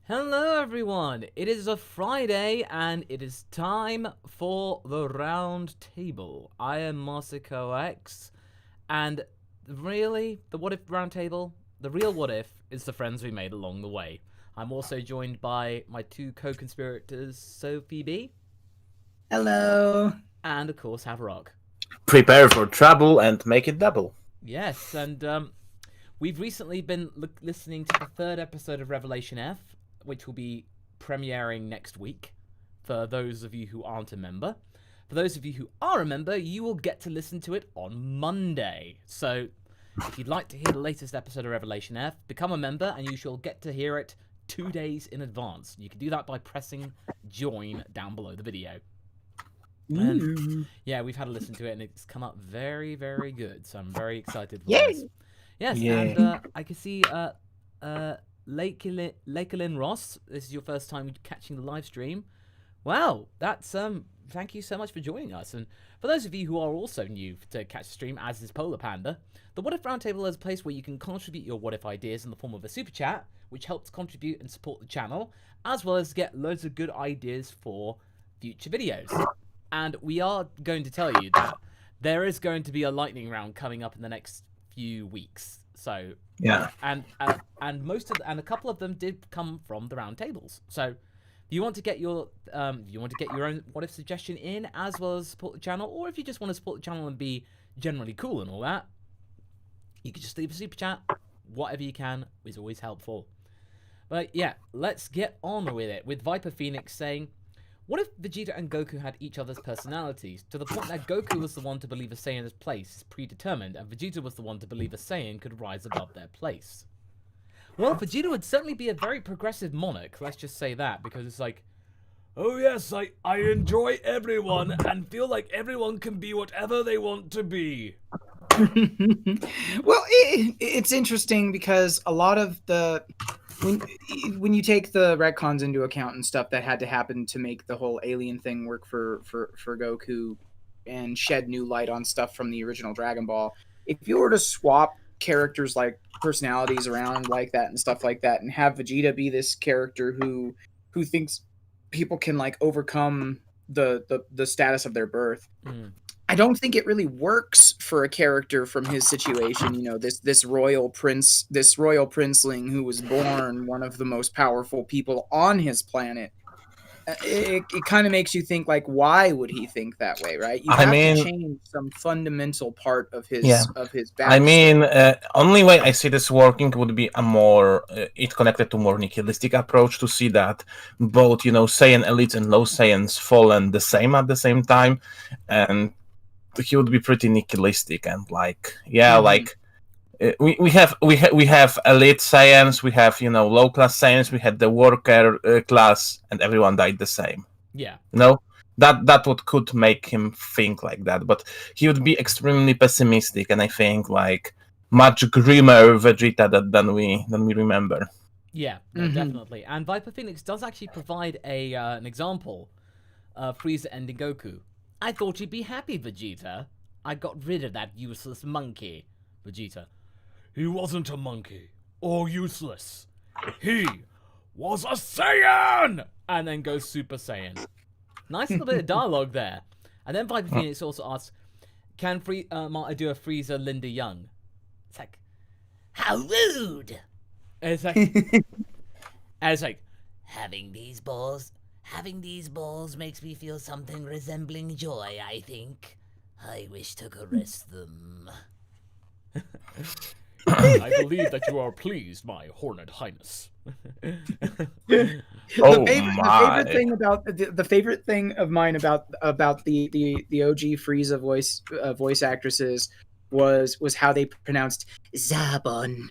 Hello everyone! It is a Friday and it is time for the round table. I am MasakoX, and really, the what if round table, the real what if is the friends we made along the way. I'm also joined by my two co-conspirators, Sophie B, Hello. and of course Haverock. Prepare for trouble and make it double. Yes, and we've recently been listening to the third episode of Revelation F, which will be premiering next week for those of you who aren't a member. For those of you who are a member, you will get to listen to it on Monday. So if you'd like to hear the latest episode of Revelation F, become a member and you shall get to hear it 2 days in advance. You can do that by pressing join down below the video. And yeah, we've had a listen to it and it's come up very, very good. So I'm very excited for this. Yes, Yay. and I can see Lakelin Ross, this is your first time catching the live stream. Wow, that's thank you so much for joining us. And for those of you who are also new to catch the stream, as is Polar Panda, the What If Roundtable is a place where you can contribute your what if ideas in the form of a super chat, which helps contribute and support the channel, as well as get loads of good ideas for future videos. And we are going to tell you that there is going to be a lightning round coming up in the next few weeks. So Yeah. and a couple of them did come from the round tables. So if you want to get your own what if suggestion in, as well as support the channel, or if you just want to support the channel and be generally cool and all that, you can just leave a super chat. Whatever you can is always helpful. But yeah, let's get on with it. With Viper Phoenix saying, what if Vegeta and Goku had each other's personalities, to the point that Goku was the one to believe a Saiyan's place is predetermined, and Vegeta was the one to believe a Saiyan could rise above their place? Well, Vegeta would certainly be a very progressive monarch, let's just say that, because it's like, oh yes, I enjoy everyone, and feel like everyone can be whatever they want to be. Well, it's interesting because a lot of the when you take the retcons into account and stuff that had to happen to make the whole alien thing work for Goku and shed new light on stuff from the original Dragon Ball, if you were to swap characters like personalities around like that and stuff like that, and have Vegeta be this character who thinks people can like overcome the status of their birth. I don't think it really works for a character from his situation. You know, this royal princeling who was born one of the most powerful people on his planet. It kind of makes you think, like, why would he think that way, right? You have to change some fundamental part of his backstory. Only way I see this working would be a more it connected to more nihilistic approach, to see that both, Saiyan elites and low Saiyans fallen the same at the same time, and he would be pretty nihilistic and like, like we have elite Saiyans, we have low class Saiyans, we had the worker class, and everyone died the same. Yeah, that what could make him think like that, but he would be extremely pessimistic, and I think like much grimmer Vegeta than we remember. Yeah, no, definitely. And Viper Phoenix does actually provide an example of Frieza ending Goku. I thought you'd be happy, Vegeta. I got rid of that useless monkey. Vegeta. He wasn't a monkey. Or useless. He was a Saiyan! And then goes Super Saiyan. Nice little bit of dialogue there. And then Viper Phoenix also asks, can Marta do a Frieza Linda Young? It's like, how rude! And it's like, having these balls makes me feel something resembling joy, I think. I wish to caress them. I believe that you are pleased, my Horned Highness. The favorite thing of mine about the OG Frieza voice actresses was how they pronounced Zabon.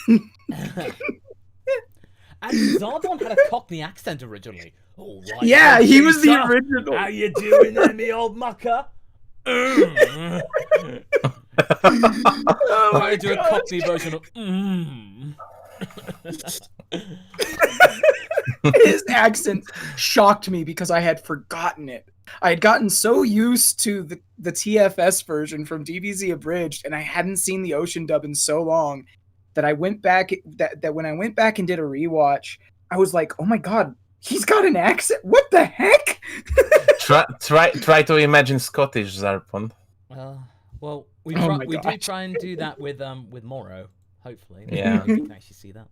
And Zarbon had a Cockney accent originally. All right, yeah, he was the original. How you doing there, me old mucker? Oh I do a Cockney version of His accent shocked me because I had forgotten it. I had gotten so used to the TFS version from DBZ Abridged, and I hadn't seen the Ocean dub in so long that I went back that when I went back and did a rewatch, I was like, oh my god, he's got an accent. What the heck? Try to imagine Scottish Zarpon. Well, we Oh try, my we do gosh. try and do that with Moro. Hopefully, Yeah. you can actually see that.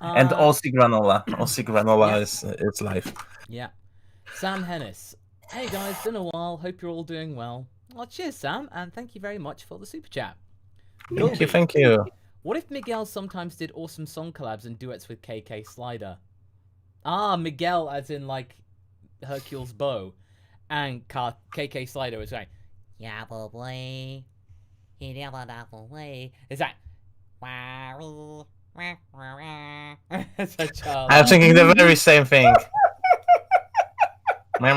And Aussie granola. Aussie granola is life. Yeah. Sam Hennis. Hey guys, been a while. Hope you're all doing well. Well, cheers, Sam, and thank you very much for the super chat. Thank you. What if Miguel sometimes did awesome song collabs and duets with KK Slider? Ah, Miguel, as in like Hercule's bow, and KK Slider was like, yeah, boy, he never away. Is that? Such a. I'm thinking the very same thing. I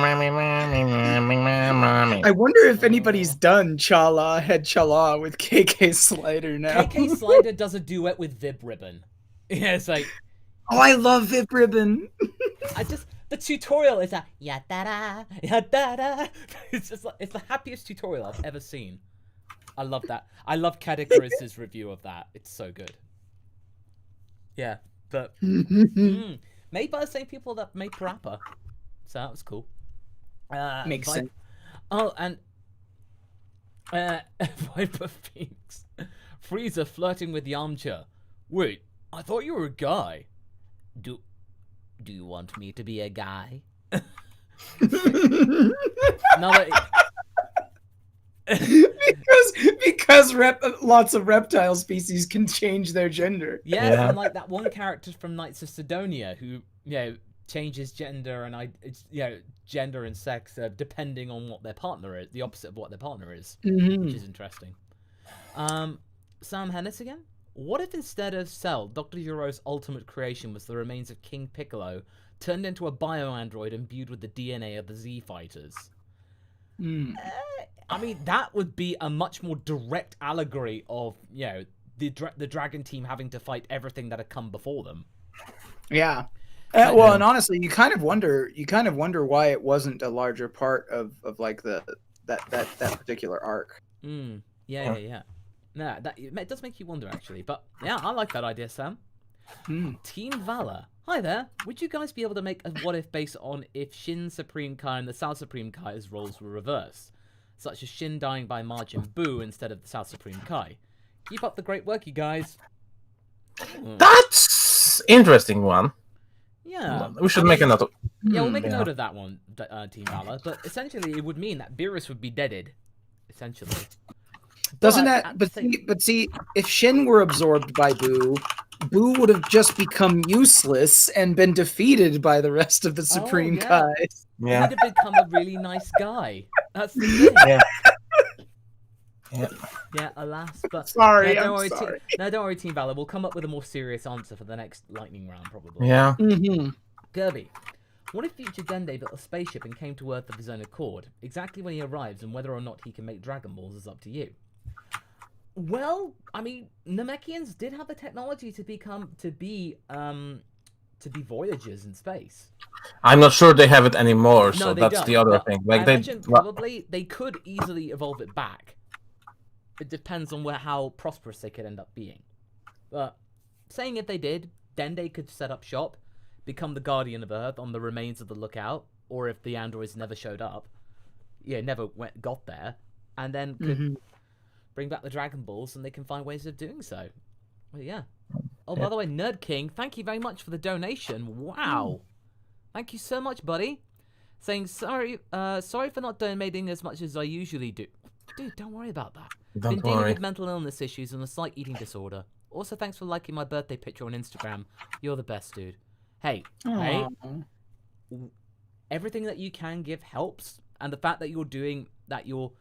wonder if anybody's done Chala Head Chala with KK Slider now. KK Slider does a duet with Vib Ribbon. Yeah, it's like. Oh, I love Vib Ribbon. The tutorial is a ya da da ya da da. It's just like, it's the happiest tutorial I've ever seen. I love that. I love Kadikaris's review of that. It's so good. Yeah, but made by the same people that made Parappa, so that was cool. Makes sense. Oh, and Viper Phoenix, Frieza flirting with Yamcha. Wait, I thought you were a guy. Do you want me to be a guy? because lots of reptile species can change their gender. Yeah, and like that one character from Knights of Sidonia who, changes gender and gender and sex depending on what their partner is, the opposite of what their partner is, which is interesting. Sam Hennis again. What if instead of Cell, Dr. Euro's ultimate creation was the remains of King Piccolo turned into a bio-android imbued with the DNA of the Z-Fighters? I mean, that would be a much more direct allegory of, the Dragon Team having to fight everything that had come before them. Yeah. Well, and honestly, you kind of wonder why it wasn't a larger part of like that particular arc. Yeah. No, it does make you wonder, actually. But, yeah, I like that idea, Sam. Team Valor. Hi there. Would you guys be able to make a what-if based on if Shin Supreme Kai and the South Supreme Kai's roles were reversed? Such as Shin dying by Majin Buu instead of the South Supreme Kai. Keep up the great work, you guys. That's interesting one. Yeah. We should make a note of... Yeah, we'll make a note of that one, Team Valor. But essentially, it would mean that Beerus would be deaded. Essentially. Doesn't that? But see, if Shin were absorbed by Buu, Buu would have just become useless and been defeated by the rest of the Supreme Kai. Yeah. He'd have become a really nice guy. That's the thing. Yeah, alas, but sorry, don't worry, Team Valor. We'll come up with a more serious answer for the next lightning round, probably. Yeah. Kirby, what if future Dende built a spaceship and came to Earth of his own accord? Exactly when he arrives and whether or not he can make Dragon Balls is up to you. Well, I mean, Namekians did have the technology to be voyagers in space. I'm not sure they have it anymore, so that's don't. the other thing. Like probably they could easily evolve it back. It depends on how prosperous they could end up being. But saying if they did, Dende could set up shop, become the guardian of Earth on the remains of the Lookout, or if the androids never showed up, never got there, and then could bring back the Dragon Balls, and they can find ways of doing so. Well, yeah. Oh, by the way, Nerd King, thank you very much for the donation. Wow. Thank you so much, buddy. Saying sorry for not donating as much as I usually do. Dude, don't worry about that. Been dealing with mental illness issues and a slight eating disorder. Also, thanks for liking my birthday picture on Instagram. You're the best, dude. Hey, everything that you can give helps, and the fact that you're doing that, you're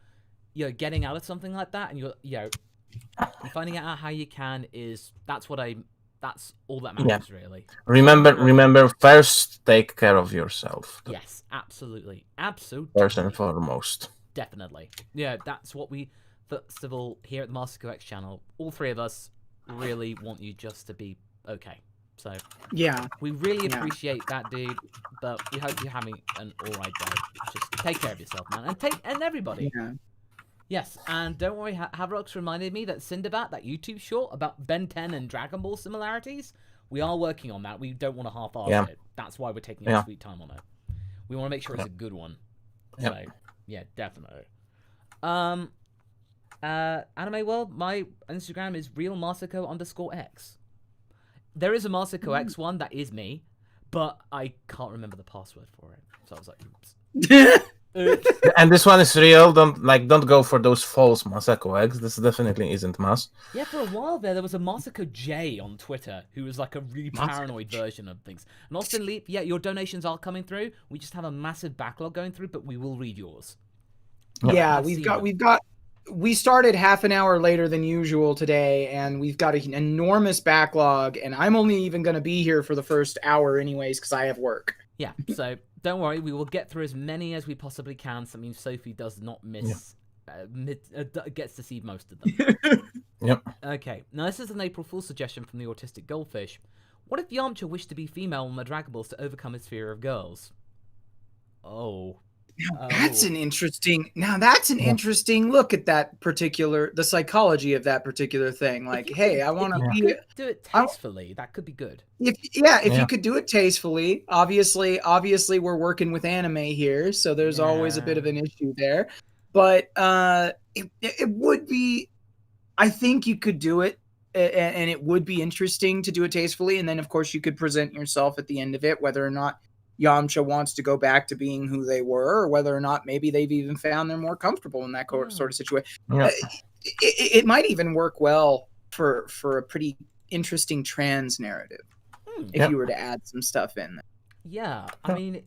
getting out of something like that, and you're finding out how you can that's all that matters, really. Remember, first take care of yourself. Yes, absolutely. First and foremost. Definitely. Yeah, that's what we, first of all, here at the MasakoX channel, all three of us really want you just to be okay. So, we really appreciate that, dude, but we hope you're having an alright day. Just take care of yourself, man, and everybody. Yes, and don't worry, Havrox reminded me that Cinderbat, that YouTube short about Ben 10 and Dragon Ball similarities, we are working on that. We don't want to half-ass it. That's why we're taking our sweet time on it. We want to make sure it's a good one. So, yeah, definitely. Anime World, my Instagram is realmasako_x. There is a MasakoX one that is me, but I can't remember the password for it. So I was like, oops. And this one is real. Don't go for those false MasakoX. This definitely isn't Mas. Yeah, for a while there was a Masako J on Twitter who was like a really paranoid version of things. And Austin Leap, yeah, your donations are coming through. We just have a massive backlog going through, but we will read yours. Yeah, we started half an hour later than usual today, and we've got an enormous backlog, and I'm only even going to be here for the first hour anyways because I have work. Yeah, so don't worry, we will get through as many as we possibly can. So, I mean, Sophie does not miss, gets to see most of them. Yep. Okay, now this is an April Fool's suggestion from the Autistic Goldfish. What if Yamcha wished to be female on the Dragon Balls to overcome his fear of girls? That's an interesting look at the psychology of that particular thing. Like, hey, I want to do it tastefully. That could be good. If you could do it tastefully, obviously we're working with anime here, so there's always a bit of an issue there. But it would be, I think you could do it, and it would be interesting to do it tastefully. And then, of course, you could present yourself at the end of it, whether or not Yamcha wants to go back to being who they were, or whether or not maybe they've even found they're more comfortable in that sort of situation. Yeah. It might even work well for a pretty interesting trans narrative if you were to add some stuff in there. Yeah, I mean,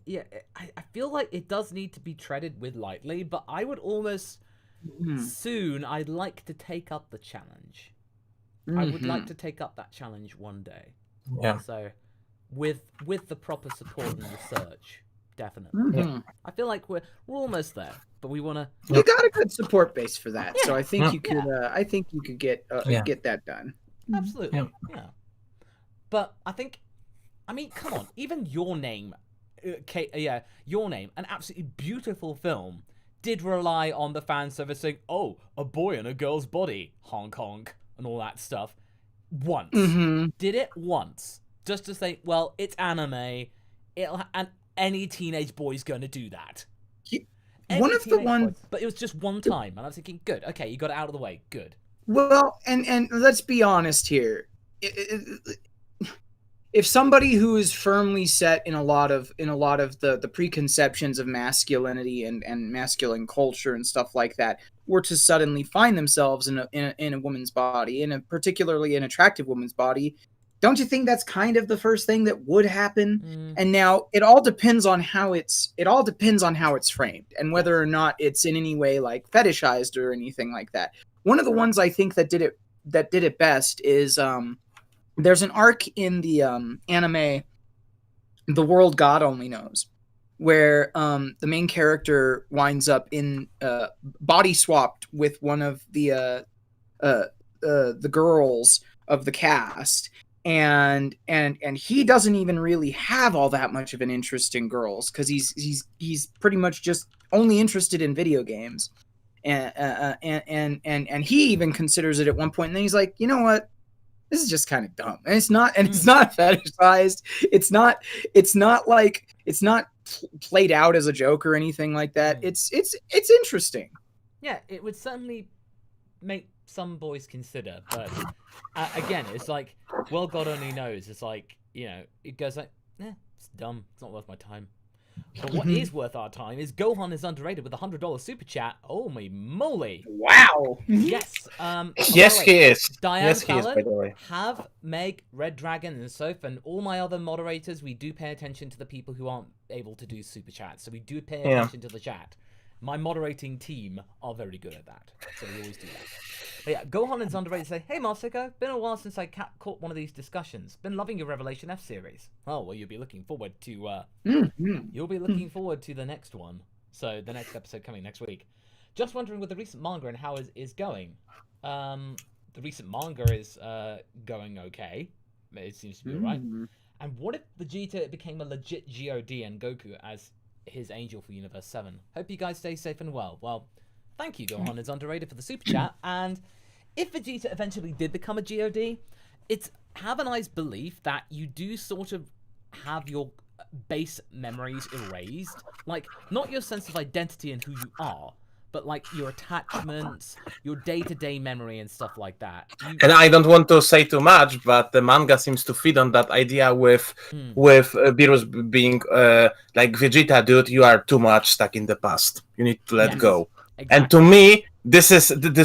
I feel like it does need to be treaded with lightly, but I would almost soon, I'd like to take up the challenge. I would like to take up that challenge one day. Yeah. So, with the proper support and research, definitely. I feel like we're almost there, but we want to. You got a good support base for that, so I think you could. I think you could get that done. Absolutely, yeah. But I mean, come on, even Your Name, Your Name, an absolutely beautiful film, did rely on the fan service saying, "Oh, a boy in a girl's body, honk honk," and all that stuff. Once, did it once. Just to say, well, it's anime, and any teenage boy's going to do that. But it was just one time, and I was thinking, good, okay, you got it out of the way, good. Well, and let's be honest here. If somebody who is firmly set in a lot of the preconceptions of masculinity and masculine culture and stuff like that were to suddenly find themselves in a woman's body, in a particularly an attractive woman's body, don't you think that's kind of the first thing that would happen? And now it all depends on how it's framed and whether or not it's in any way like fetishized or anything like that. One of the ones I think that did it best is there's an arc in the anime The World God Only Knows, where the main character winds up in body swapped with one of the girls of the cast. And he doesn't even really have all that much of an interest in girls because he's pretty much just only interested in video games, and he even considers it at one point. And then he's like, you know what, this is just kind of dumb, and it's not fetishized. It's not played out as a joke or anything like that. It's interesting. Yeah, it would certainly make some boys consider, but again, it's like, well, God only knows. It's like, it goes like, it's dumb. It's not worth my time. But what is worth our time is Gohan is underrated with a $100 super chat. Oh my moly! Wow. Yes. Yes, he is. Diane Fallon, he is, by the way. Have Meg, Red Dragon, and Soph, and all my other moderators. We do pay attention to the people who aren't able to do super chats, so we do pay attention to the chat. My moderating team are very good at that, so we always do that. But yeah, Gohan is underrated. Say, hey Masako, been a while since I caught one of these discussions. Been loving your Revelation F series. Oh well, you'll be looking forward to the next one. So the next episode coming next week. Just wondering with the recent manga and how is going. The recent manga is going okay. It seems to be alright. And what if Vegeta became a legit God and Goku as his angel for Universe 7? Hope you guys stay safe and well. Well, Thank you, Gohan is underrated for the super chat. And if Vegeta eventually did become a God, it's have a nice belief that you do sort of have your base memories erased. Like, not your sense of identity and who you are, but like your attachments, your day-to-day memory and stuff like that. And I don't want to say too much, but the manga seems to feed on that idea with Beerus being like, Vegeta, dude, you are too much stuck in the past. You need to let go. Exactly. And to me, this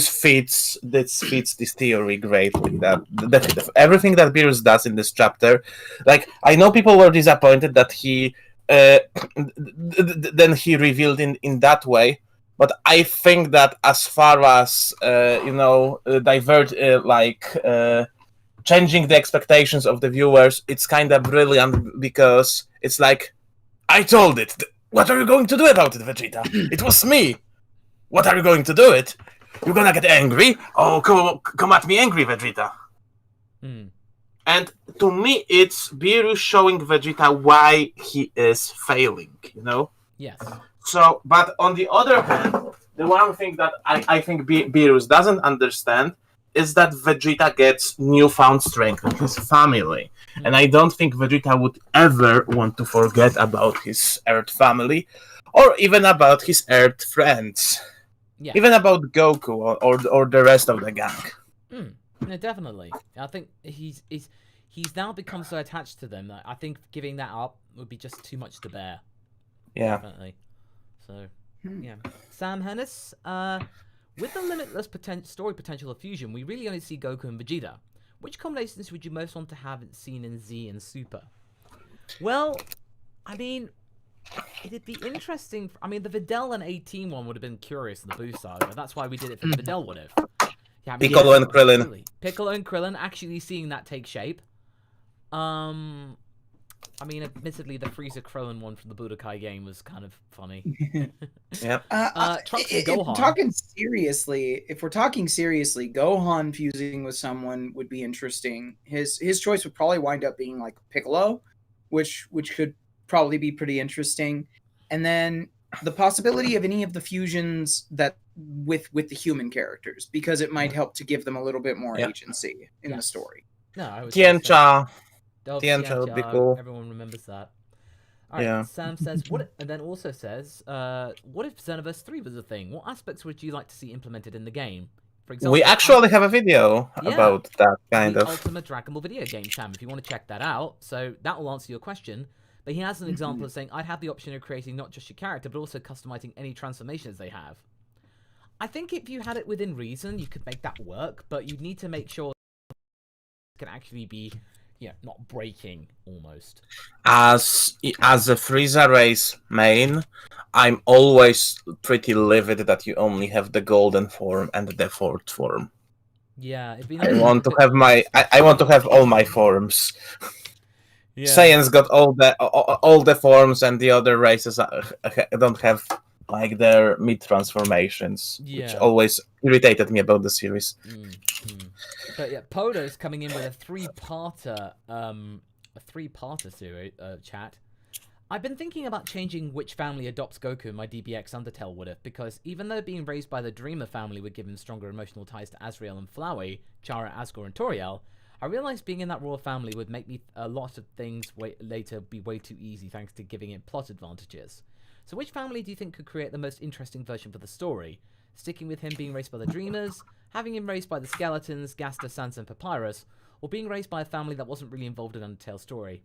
fits this theory greatly. That everything that Beerus does in this chapter, like, I know people were disappointed that he then he revealed in that way. But I think that as far as changing the expectations of the viewers, it's kind of brilliant, because it's like, I told it. What are you going to do about it, Vegeta? It was me. What are you going to do it? You're gonna get angry? Oh, come at me angry, Vegeta. And to me, it's Beerus showing Vegeta why he is failing, Yes. So, but on the other hand, the one thing that I think Beerus doesn't understand is that Vegeta gets newfound strength in his family. And I don't think Vegeta would ever want to forget about his Earth family, or even about his Earth friends. Yeah. Even about Goku or the rest of the gang. No, definitely. I think he's now become so attached to them that I think giving that up would be just too much to bear. Yeah. Definitely. So, yeah. Sam Hennis, with the limitless story potential of Fusion, we really only see Goku and Vegeta. Which combinations would you most want to have seen in Z and Super? Well, I mean, it'd be interesting. I mean, the Videl and 18 one would have been curious in the Boo saga. That's why we did it for the Videl what if. Yeah, I mean, Piccolo and Krillin. Really. Piccolo and Krillin, actually seeing that take shape. I mean, admittedly, the Frieza Krillin one from the Budokai game was kind of funny. Yeah. Trunks and Gohan. If we're talking seriously, Gohan fusing with someone would be interesting. His choice would probably wind up being like Piccolo, which could probably be pretty interesting. And then the possibility of any of the fusions that with the human characters, because it might help to give them a little bit more agency in the story. No, I was Tiancha would be cool. Everyone remembers that. All right, Sam says, and then also says, what if Xenoverse 3 was a thing? What aspects would you like to see implemented in the game? For example, we actually have a video about that kind of Ultimate Dragon Ball video game, Sam, if you want to check that out. So that will answer your question. But he has an example of saying, I'd have the option of creating not just your character, but also customizing any transformations they have. I think if you had it within reason, you could make that work, but you'd need to make sure it can actually be, not breaking almost. As a Frieza race main, I'm always pretty livid that you only have the golden form and the fourth form. Yeah, it'd be nice. I want to have all my forms. Yeah. Saiyans got all the forms, and the other races don't have like their mid transformations, which always irritated me about the series. But yeah, Podo's coming in with a three-parter series chat. I've been thinking about changing which family adopts Goku in my DBX Undertale would have, because even though being raised by the Dreamer family would give him stronger emotional ties to Azrael and Flowey, Chara, Asgore, and Toriel, I realized being in that royal family would make me a lot of things later be way too easy thanks to giving it plot advantages. So which family do you think could create the most interesting version for the story? Sticking with him being raised by the Dreamers, having him raised by the Skeletons, Gaster, Sans, and Papyrus, or being raised by a family that wasn't really involved in Undertale's story?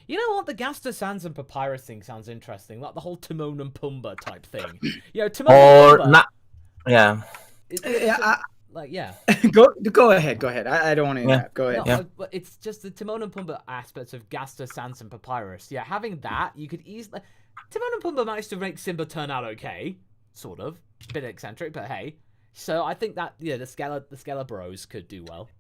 You know what? The Gaster, Sans, and Papyrus thing sounds interesting. Like the whole Timon and Pumbaa type thing. Timon and Pumbaa. Go ahead. I don't want to interrupt. Go ahead. No, but it's just the Timon and Pumbaa aspects of Gaster, Sans, and Papyrus. Yeah, having that, you could easily... Timon and Pumbaa managed to make Simba turn out okay. Sort of. A bit eccentric, but hey. So I think that, the Skella Bros could do well.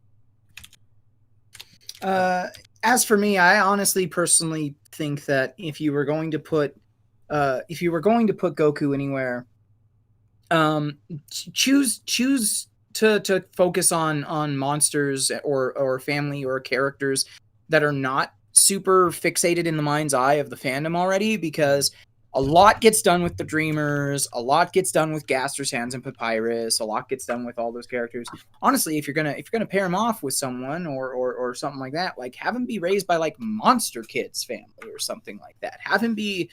As for me, I honestly personally think that if you were going to put Goku anywhere, choose to focus on monsters or family or characters that are not super fixated in the mind's eye of the fandom already, because a lot gets done with the Dreamers, a lot gets done with Gaster, Sans, and Papyrus, a lot gets done with all those characters. Honestly, if you're gonna pair them off with someone or something like that, like have him be raised by like Monster Kids family or something like that. Have him be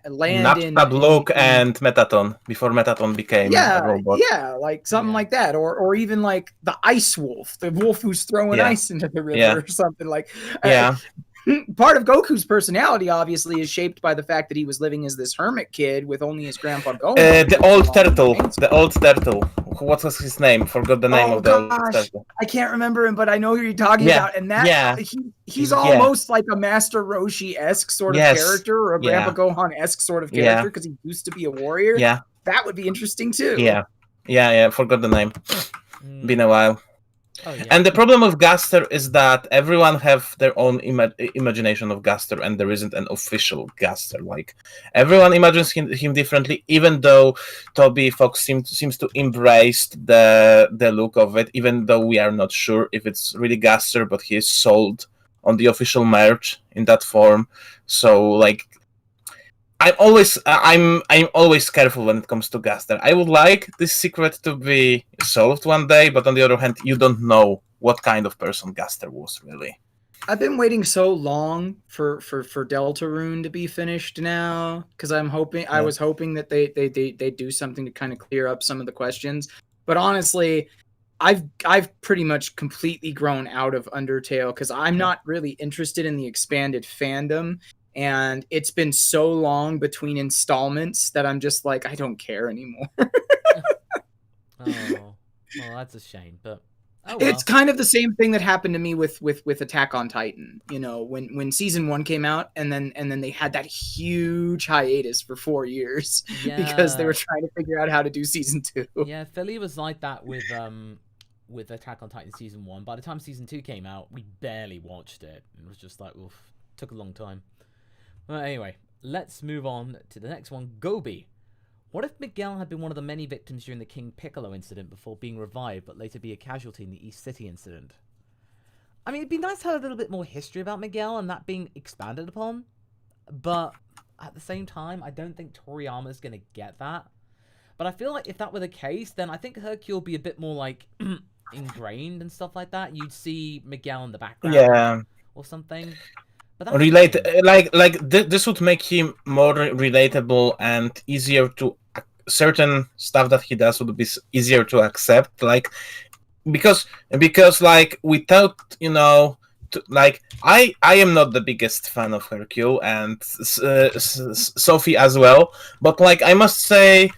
land in Tablook and Metaton before Metaton became a robot. like something like that, or even like the Ice Wolf, the wolf who's throwing ice into the river or something like. Part of Goku's personality, obviously, is shaped by the fact that he was living as this hermit kid with only his grandpa Gohan. The old turtle. What was his name? Forgot the name of the old turtle. I can't remember him, but I know who you're talking about. And that he's almost like a Master Roshi-esque sort of character, or a Grandpa Gohan-esque sort of character, because he used to be a warrior. Yeah. That would be interesting too. Yeah. Forgot the name. Been a while. Oh, yeah. And the problem with Gaster is that everyone have their own imagination of Gaster, and there isn't an official Gaster. Like everyone imagines him differently, even though Toby Fox seems to embrace the look of it, even though we are not sure if it's really Gaster, but he is sold on the official merch in that form. So like I'm always careful when it comes to Gaster. I would like this secret to be solved one day, but on the other hand, you don't know what kind of person Gaster was really. I've been waiting so long for Deltarune to be finished now, because I was hoping that they do something to kind of clear up some of the questions. But honestly, I've pretty much completely grown out of Undertale, because I'm not really interested in the expanded fandom. And it's been so long between installments that I'm just like, I don't care anymore. Well, that's a shame, but oh well. It's kind of the same thing that happened to me with Attack on Titan. You know, when season 1 came out, and then they had that huge hiatus for 4 years because they were trying to figure out how to do season 2. Yeah, Philly was like that with Attack on Titan season 1. By the time season 2 came out, we barely watched it. It was just like, oof, took a long time. Well, anyway, let's move on to the next one, Gobi. What if Miguel had been one of the many victims during the King Piccolo incident before being revived, but later be a casualty in the East City incident? I mean, it'd be nice to have a little bit more history about Miguel and that being expanded upon, but at the same time, I don't think Toriyama's going to get that. But I feel like if that were the case, then I think Hercule would be a bit more, like, ingrained and stuff like that. You'd see Miguel in the background or something. But this would make him more relatable and easier to certain stuff that he does would be easier to accept, like because like without I am not the biggest fan of Hercule, and Sophie as well, but like I must say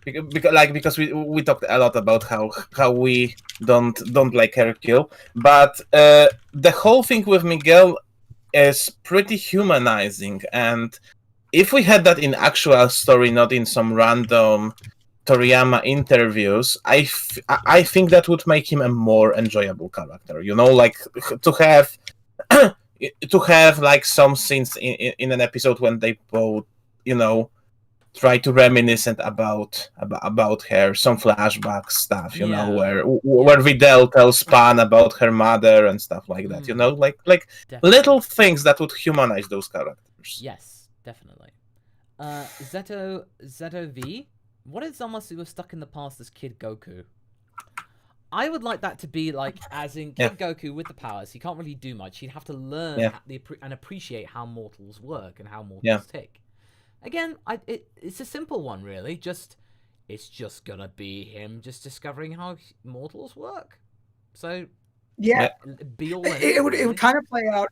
because we talked a lot about how we don't like Hercule, but the whole thing with Miguel is pretty humanizing, and if we had that in actual story, not in some random Toriyama interviews, I think that would make him a more enjoyable character. You know, like to have like some scenes in an episode when they both, try to reminiscent about her, some flashback stuff, where Videl tells Pan about her mother and stuff like that. Like little things that would humanize those characters. Yes, definitely. Zeto V. What if Zamasu was stuck in the past as Kid Goku? I would like that to be like, as in Kid Goku with the powers. He can't really do much. He'd have to learn and appreciate how mortals work and how mortals tick. Again, it's a simple one, really. It's just gonna be him just discovering how mortals work. So be all in. It would kind of play out.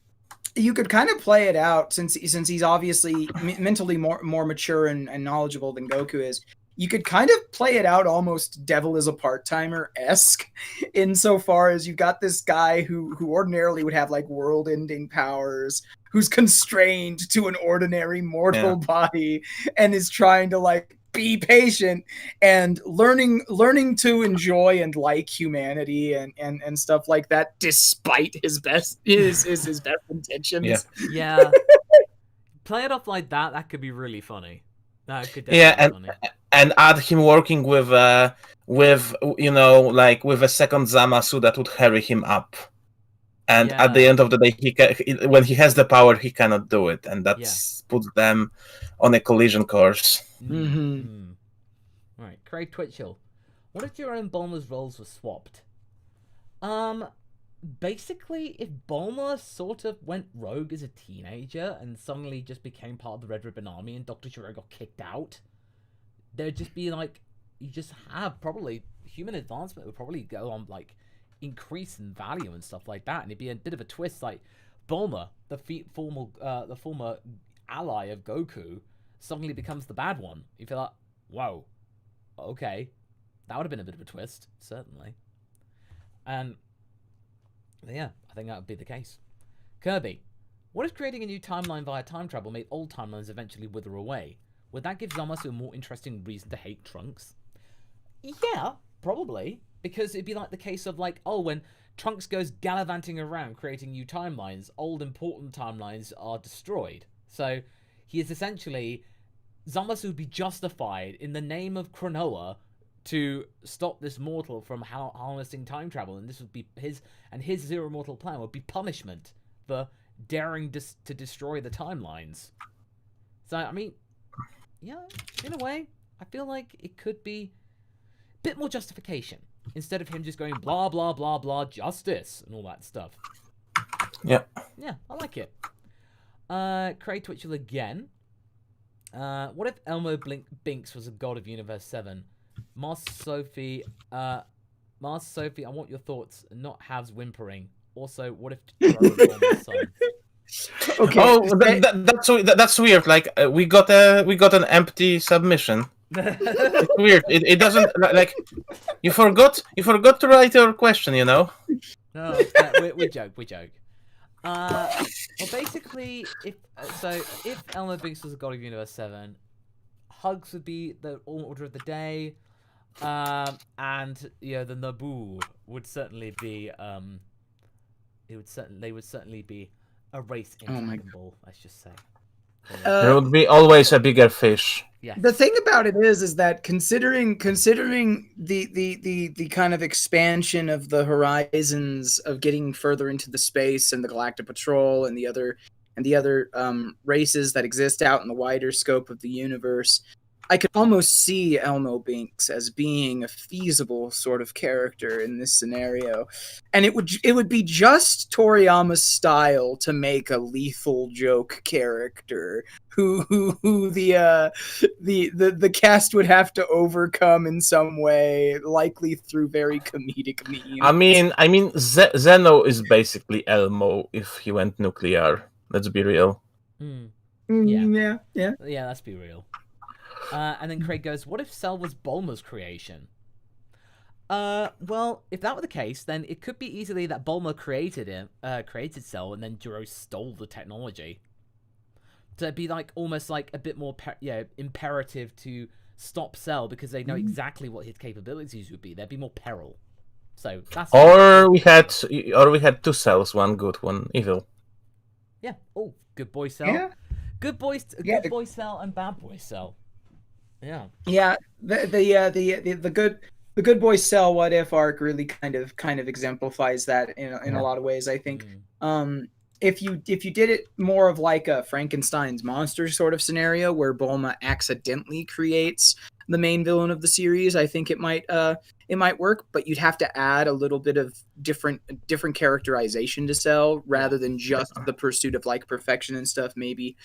You could kind of play it out since he's obviously mentally more mature and knowledgeable than Goku is. You could kind of play it out almost Devil is a Part-Timer-esque, insofar as you've got this guy who ordinarily would have like world-ending powers, who's constrained to an ordinary mortal body, and is trying to like be patient and learning to enjoy and like humanity and stuff like that, despite his best intentions. Yeah. Play it off like that. That could be really funny. That could definitely be funny. And add him working with a second Zamasu that would hurry him up. And at the end of the day, when he has the power, he cannot do it, and that's puts them on a collision course. Right, Craig Twitchell. What if your own Bulma's roles were swapped? Basically, if Bulma sort of went rogue as a teenager and suddenly just became part of the Red Ribbon Army and Dr. Gero got kicked out, there'd just be like, you just have probably human advancement would probably go on like increase in value and stuff like that, and it'd be a bit of a twist. Like Bulma, the former ally of Goku, suddenly becomes the bad one. You feel like, whoa, okay, that would have been a bit of a twist, certainly. And yeah, I think that would be the case. Kirby, what if creating a new timeline via time travel made old timelines eventually wither away? Would that give Zamasu a more interesting reason to hate Trunks? Yeah, probably. Because it'd be like the case of like, oh, when Trunks goes gallivanting around creating new timelines, old important timelines are destroyed. So he is essentially, Zamasu would be justified in the name of Cronoa to stop this mortal from harnessing time travel, and this would be his zero mortal plan would be punishment for daring to destroy the timelines. So I mean, yeah, in a way, I feel like it could be a bit more justification instead of him just going blah blah blah blah justice and all that stuff. Yeah, I like it. Craig Twitchell again. What if Elmo Binks was a god of Universe 7? Master Sophie, I want your thoughts, not Hav's whimpering. Also, what if Jiro was Bulma's son? Okay. Oh, that's weird. Like we got an empty submission. It's weird. It doesn't like you forgot to write your question. You know. No, we joke. Well, basically, if Elmo Binks was a god of Universe 7, Hugs would be the order of the day. And the Naboo would certainly be they would certainly be a race intractable, let's just say. There would be always a bigger fish. Yeah. The thing about it is that considering the kind of expansion of the horizons of getting further into the space and the Galactic Patrol and the other races that exist out in the wider scope of the universe, I could almost see Elmo Binks as being a feasible sort of character in this scenario, and it would be just Toriyama's style to make a lethal joke character who the cast would have to overcome in some way, likely through very comedic means. I mean, Zeno is basically Elmo if he went nuclear. Let's be real. Yeah. Let's be real. And then Craig goes, what if Cell was Bulma's creation? Well, if that were the case, then it could be easily that Bulma created Cell, and then Jiro stole the technology. So it'd be like almost like a bit more imperative to stop Cell because they know exactly what his capabilities would be. There'd be more peril. So that's we had two Cells, one good, one evil. Yeah. Oh, good boy Cell. Yeah. Good boy Cell and bad boy Cell. Yeah. Yeah. The good boy Cell what if arc really kind of exemplifies that in a lot of ways. I think. If you did it more of like a Frankenstein's monster sort of scenario where Bulma accidentally creates the main villain of the series, I think it might work, but you'd have to add a little bit of different characterization to Cell rather than just the pursuit of like perfection and stuff. Maybe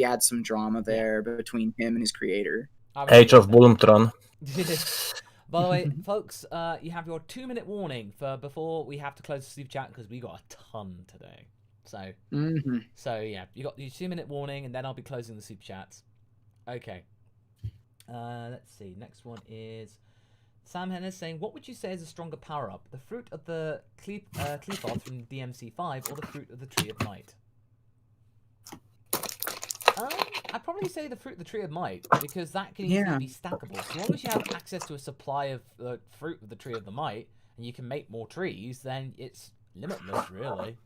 add some drama there between him and his creator. Age of Boomtron. By the way, folks, you have your 2-minute warning before we have to close the super chat because we got a ton today. So, so yeah, you got your 2-minute warning, and then I'll be closing the super chats. Okay. Let's see. Next one is Sam Hennis saying, "What would you say is a stronger power-up? The fruit of the Qlipoth from DMC5, or the fruit of the Tree of Might?" I'd probably say the fruit of the Tree of Might, because that can easily be stackable. So long as you have access to a supply of the fruit of the Tree of the Might, and you can make more trees, then it's limitless, really.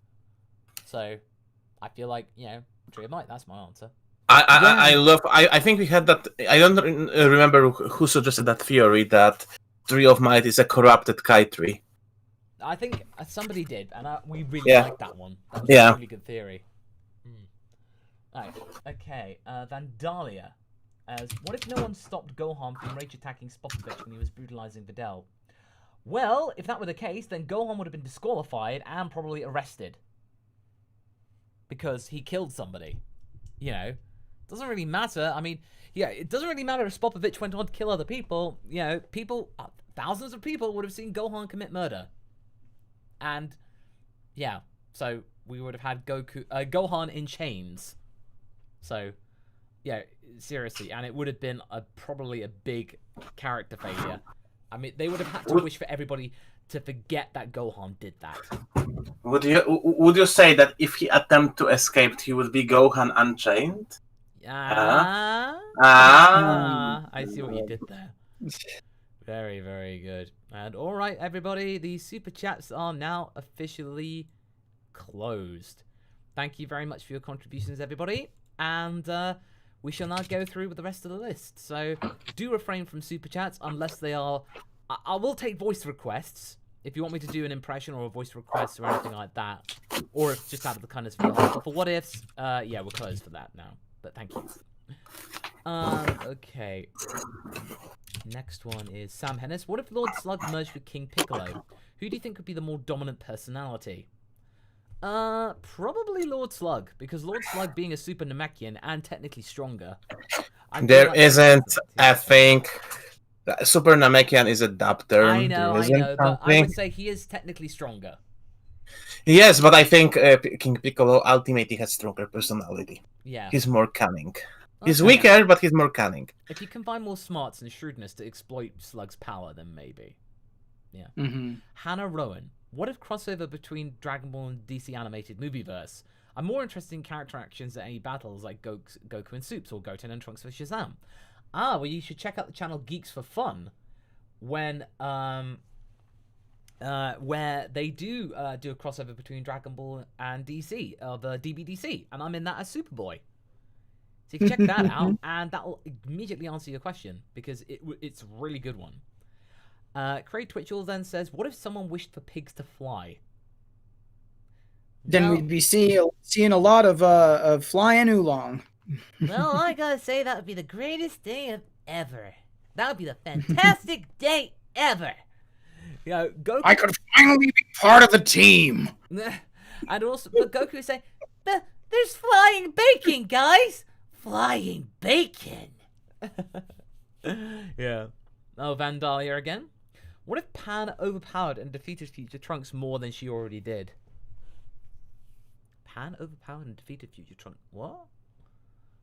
So, I feel like, Tree of Might, that's my answer. I think we had that, I don't remember who suggested that theory that Tree of Might is a corrupted Kai tree. I think somebody did, and we really liked that one. That was a really good theory. Right, okay. Vandalia. What if no one stopped Gohan from rage attacking Spopovich when he was brutalizing Videl? Well, if that were the case, then Gohan would have been disqualified and probably arrested. Because he killed somebody. You know, doesn't really matter. I mean, yeah, it doesn't really matter if Spopovich went on to kill other people. You know, thousands of people would have seen Gohan commit murder. And, yeah, so we would have had Gohan in chains. So, yeah, seriously, and it would have been probably a big character failure. I mean, they would have had to wish for everybody to forget that Gohan did that. Would you say that if he attempted to escape, he would be Gohan Unchained? I see what you did there. Very, very good. And all right, everybody, the super chats are now officially closed. Thank you very much for your contributions, everybody. And we shall now go through with the rest of the list. So do refrain from super chats unless they are... I will take voice requests if you want me to do an impression or a voice request or anything like that. Or if just out of the kindness of your heart. But for what ifs, yeah, we're closed for that now. But thank you. Okay. Next one is Sam Hennis. What if Lord Slug merged with King Piccolo? Who do you think would be the more dominant personality? Probably Lord Slug, because Lord Slug being a super Namekian and technically stronger. There isn't, I think, Super Namekian is a dub term. I know, but I would say he is technically stronger. Yes, but I think King Piccolo ultimately has stronger personality. Yeah. He's more cunning. He's weaker, but he's more cunning. If you combine more smarts and shrewdness to exploit Slug's power, then maybe. Yeah. Hannah Rowan. What if crossover between Dragon Ball and DC animated movieverse? I'm more interested in character actions than any battles like Goku and Soups or Goten and Trunks for Shazam. Well, you should check out the channel Geeks for Fun, when where they do a crossover between Dragon Ball and DC, the DBDC, and I'm in that as Superboy. So you can check that out, and that will immediately answer your question, because it's a really good one. Craig Twitchell then says, what if someone wished for pigs to fly? Then we'd be seeing a lot of flying oolong. Well, I gotta say, that would be the greatest day ever. That would be the fantastic day ever. You know, Goku... I could finally be part of the team. And also, but Goku would say, there's flying bacon, guys! Flying bacon! Yeah. Oh, Vandalia again. What if Pan overpowered and defeated Future Trunks more than she already did? Pan overpowered and defeated Future Trunks. What?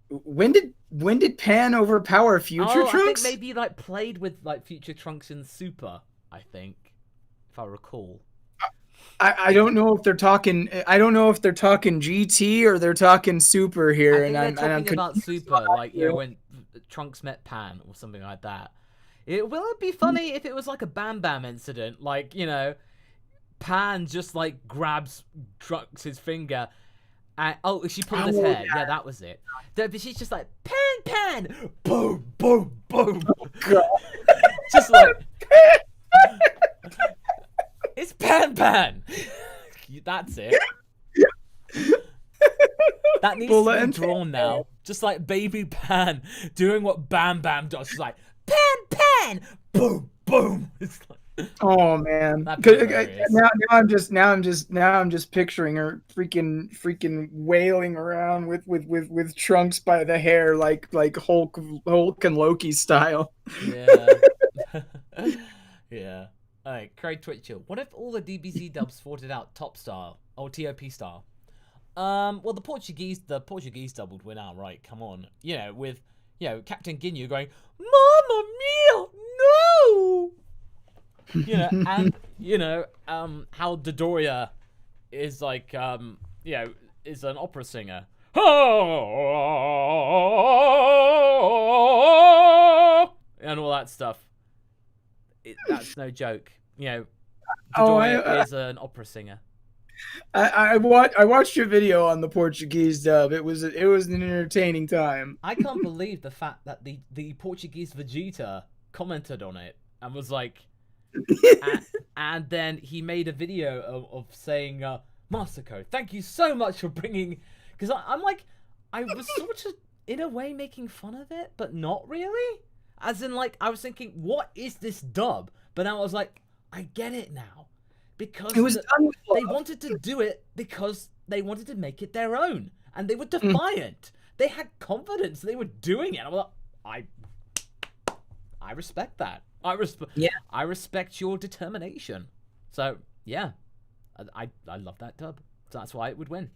When did Pan overpower Future Trunks? I think maybe like played with like Future Trunks in Super, I think, if I recall. I don't know if they're talking. I don't know if they're talking GT or they're talking Super here. I think they're talking about Super, like, you know, when Trunks met Pan or something like that. Will it be funny if it was like a Bam Bam incident? Like, you know, Pan just like grabs Trunks' finger. And, she pulled his hair. Yeah, that was it. But she's just like, Pan! Boom, boom, boom. God. Just like... It's Pan! That's it. That needs to be drawn now. Just like baby Pan doing what Bam Bam does. She's like, Pan! Boom, boom. It's like... Oh man! Now I'm just picturing her freaking wailing around with Trunks by the hair like Hulk and Loki style. Yeah. Yeah. All right, Craig Twitchell. What if all the DBZ dubs fought it out top style or TOP style? Well, the Portuguese dub would win out, right? Come on, you know, with Captain Ginyu going, "Mamma mia, no!" You know, and you know, how Dodoria is like, is an opera singer. And all that stuff. That's no joke. You know, Dodoria is an opera singer. I watched your video on the Portuguese dub. It was an entertaining time. I can't believe the fact that the Portuguese Vegeta commented on it and was like, and then he made a video of saying, Masako, thank you so much for bringing... Because I'm like, I was sort of, in a way, making fun of it, but not really. As in, like, I was thinking, what is this dub? But now I was like, I get it now. Because It was done with they love. wanted to do it because they wanted to make it their own. And they were defiant. They had confidence. They were doing it. I'm like, I respect that. I respect your determination. So, yeah. I love that dub. So that's why it would win.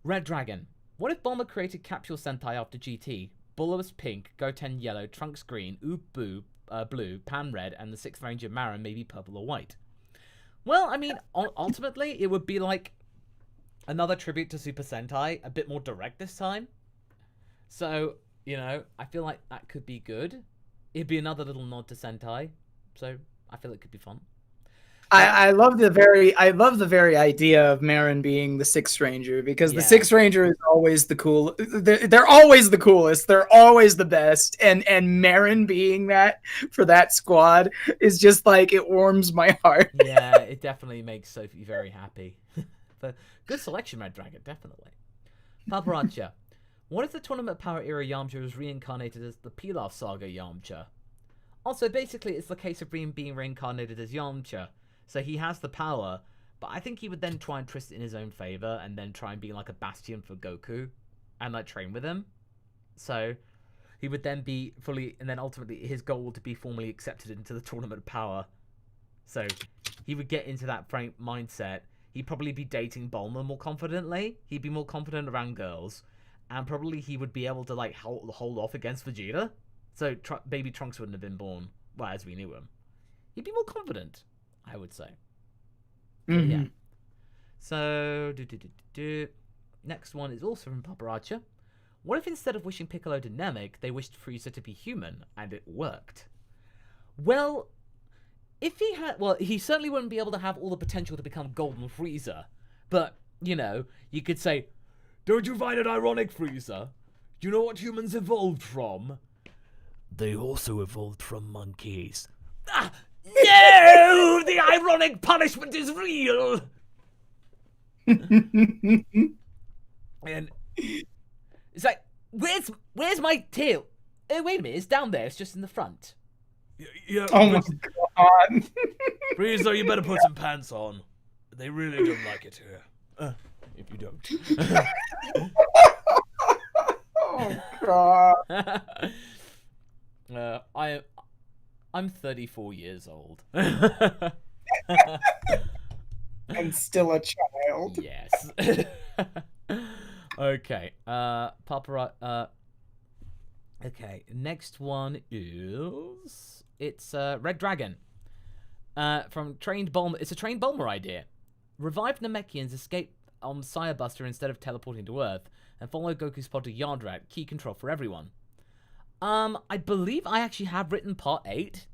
Red Dragon. What if Bulma created Capsule Sentai after GT? Bulla was pink, Goten yellow, Trunks green, Oob blue, Pan red, and the 6th Ranger Marin maybe purple or white. Well, I mean, ultimately, it would be like another tribute to Super Sentai, a bit more direct this time. So, you know, I feel like that could be good. It'd be another little nod to Sentai, so I feel it could be fun. I love the very idea of Marin being the 6th Ranger, because the 6th Ranger is always the cool. They're always the coolest. They're always the best, and Marin being that for that squad is just like, it warms my heart. Yeah, it definitely makes Sophie very happy. But good selection, Red Dragon, definitely. Paparazza. What if the Tournament Power era Yamcha was reincarnated as the Pilaf Saga Yamcha? Also, basically, it's the case of being reincarnated as Yamcha. So he has the power, but I think he would then try and twist it in his own favor and then try and be like a bastion for Goku and like train with him. So he would then be fully, and then ultimately his goal would be formally accepted into the Tournament of Power. So he would get into that mindset. He'd probably be dating Bulma more confidently. He'd be more confident around girls. And probably he would be able to like hold off against Vegeta. So baby Trunks wouldn't have been born, well, as we knew him. He'd be more confident, I would say. Mm-hmm. Yeah. So, next one is also from Paparazza. What if instead of wishing Piccolo to Namek, they wished Frieza to be human, and it worked? Well, if he had... Well, he certainly wouldn't be able to have all the potential to become Golden Frieza. But, you know, you could say, don't you find it ironic, Frieza? Do you know what humans evolved from? They also evolved from monkeys. Ah! No! The ironic punishment is real! And it's like, where's my tail? Oh, wait a minute, it's down there, it's just in the front. Yeah, oh my god. Frieza, you better put some pants on. They really don't like it here. If you don't. Oh god. I'm 34 years old. I'm still a child. Yes. Okay. Okay. Next one is Red Dragon. From Trained Bulma. It's a Trained Bulma idea. Revive Namekians, escape on Buster instead of teleporting to Earth, and follow Goku's pod to Yardrat. Key control for everyone. I believe I actually have written part 8.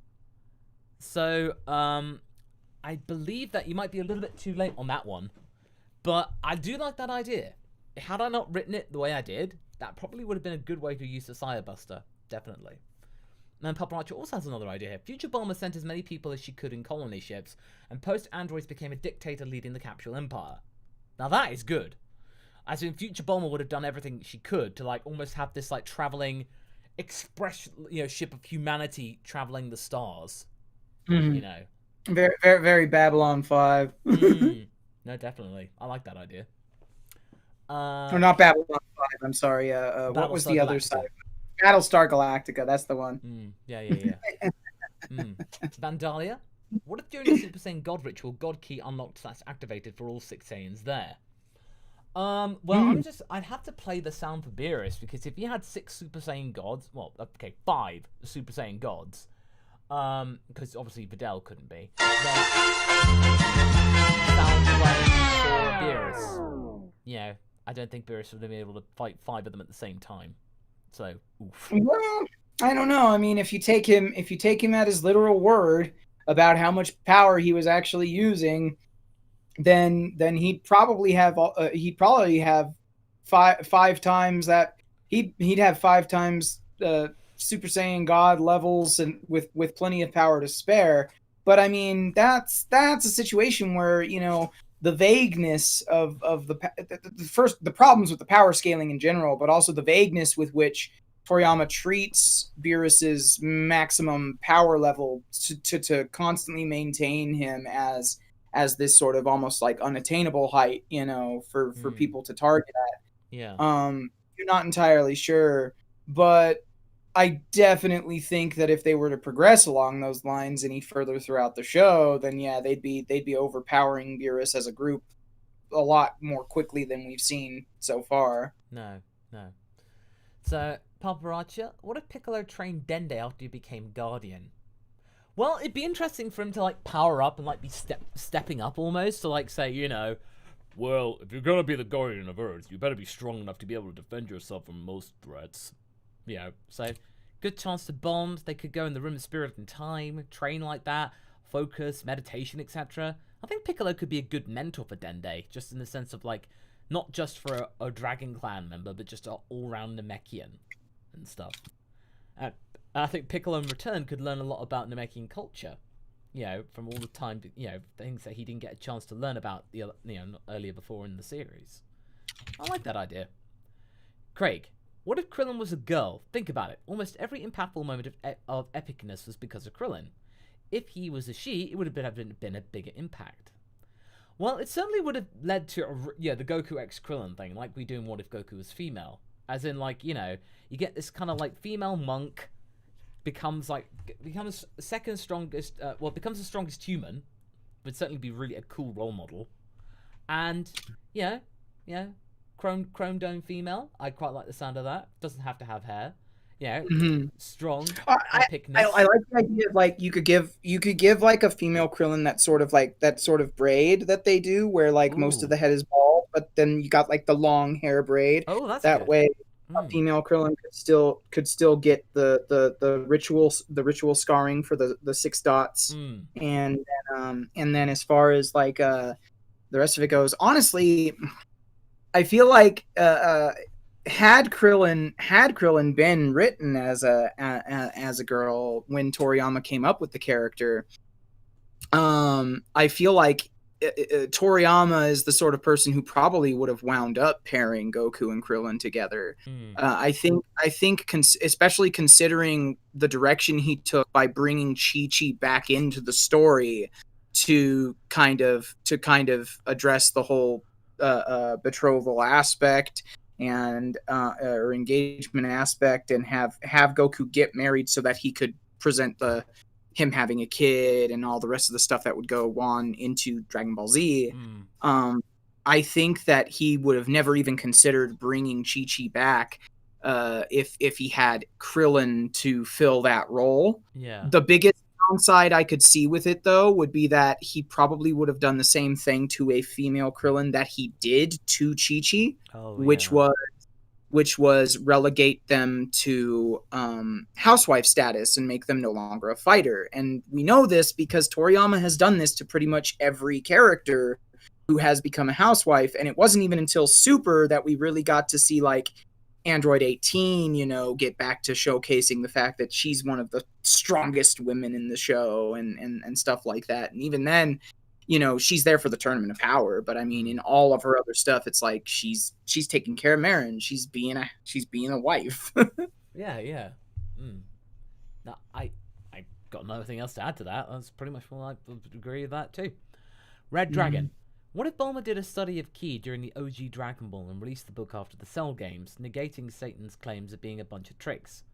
So, I believe that you might be a little bit too late on that one. But I do like that idea. Had I not written it the way I did, that probably would have been a good way to use the Buster. Definitely. And then Paparazzo also has another idea here. Future Bulma sent as many people as she could in colony ships, and post-androids became a dictator leading the Capsule Empire. Now that is good. As in, Future Bulma would have done everything she could to, like, almost have this, like, traveling express, ship of humanity traveling the stars. Mm-hmm. You know. Very, very, very Babylon 5. No, definitely. I like that idea. Or not Babylon 5, I'm sorry. What was the other side? Battlestar Galactica, that's the one. Yeah. Vandalia? What if during the Super Saiyan God ritual, God key unlocked / activated for all 6 Saiyans there? Well, I'd have to play the sound for Beerus, because if you had 6 Super Saiyan gods, well, okay, 5 Super Saiyan gods, because obviously Videl couldn't be, then sound playing for Beerus, I don't think Beerus would have been able to fight 5 of them at the same time. So, oof. Well, I don't know. I mean, if you take him at his literal word about how much power he was actually using, then he'd probably have five times that. He'd have 5 times Super Saiyan God levels, and with plenty of power to spare. But I mean, that's a situation where, you know, the vagueness of the problems with the power scaling in general, but also the vagueness with which Toriyama treats Beerus's maximum power level to constantly maintain him as this sort of almost like unattainable height, you know, for people to target Yeah. at. You're not entirely sure, but I definitely think that if they were to progress along those lines any further throughout the show, then yeah, they'd be overpowering Beerus as a group a lot more quickly than we've seen so far. No. So, Paparacha, what if Piccolo trained Dende after he became Guardian? Well, it'd be interesting for him to like power up and like be stepping up almost to like say, you know, well, if you're gonna be the Guardian of Earth, you better be strong enough to be able to defend yourself from most threats. You know, so good chance to bond. They could go in the Room of Spirit and Time, train like that, focus, meditation, etc. I think Piccolo could be a good mentor for Dende, just in the sense of like, not just for a Dragon Clan member, but just an all-round Namekian and stuff. And I think Piccolo in return could learn a lot about Namekian culture, you know, from all the time, you know, things that he didn't get a chance to learn about the other, you know, earlier before in the series. I like that idea. Craig, what if Krillin was a girl? Think about it. Almost every impactful moment of epicness was because of Krillin. If he was a she, it would have been a bigger impact. Well, it certainly would have led to the Goku X Krillin thing, like we do in What If Goku Was Female. As in, like, you know, you get this kind of like female monk becomes second strongest. Becomes the strongest human. Would certainly be really a cool role model. And yeah, chrome dome female. I quite like the sound of that. Doesn't have to have hair. Yeah, strong. I like the idea of like you could give like a female Krillin that sort of braid that they do, where like most of the head is bald, but then you got like the long hair braid. Oh, that's that good. way. A female Krillin could still get the ritual scarring for the 6 dots, and then as far as like the rest of it goes, honestly, I feel like had Krillin been written as a girl when Toriyama came up with the character, I feel like Toriyama is the sort of person who probably would have wound up pairing Goku and Krillin together. I think especially considering the direction he took by bringing Chi-Chi back into the story to kind of address the whole betrothal aspect and or engagement aspect, and have Goku get married so that he could present him having a kid and all the rest of the stuff that would go on into Dragon Ball Z. I think that he would have never even considered bringing Chi-Chi back if he had Krillin to fill that role. Yeah. The biggest downside I could see with it, though, would be that he probably would have done the same thing to a female Krillin that he did to Chi-Chi, which was relegate them to housewife status and make them no longer a fighter. And we know this because Toriyama has done this to pretty much every character who has become a housewife. And it wasn't even until Super that we really got to see like Android 18, you know, get back to showcasing the fact that she's one of the strongest women in the show and stuff like that. And even then, you know, she's there for the Tournament of Power, but I mean, in all of her other stuff, it's like she's taking care of Marin. She's being a wife. Yeah. No, I got nothing else to add to that. That's pretty much what I agree with that too. Red Dragon. What if Bulma did a study of Ki during the OG Dragon Ball and released the book after the Cell games, negating Satan's claims of being a bunch of tricks?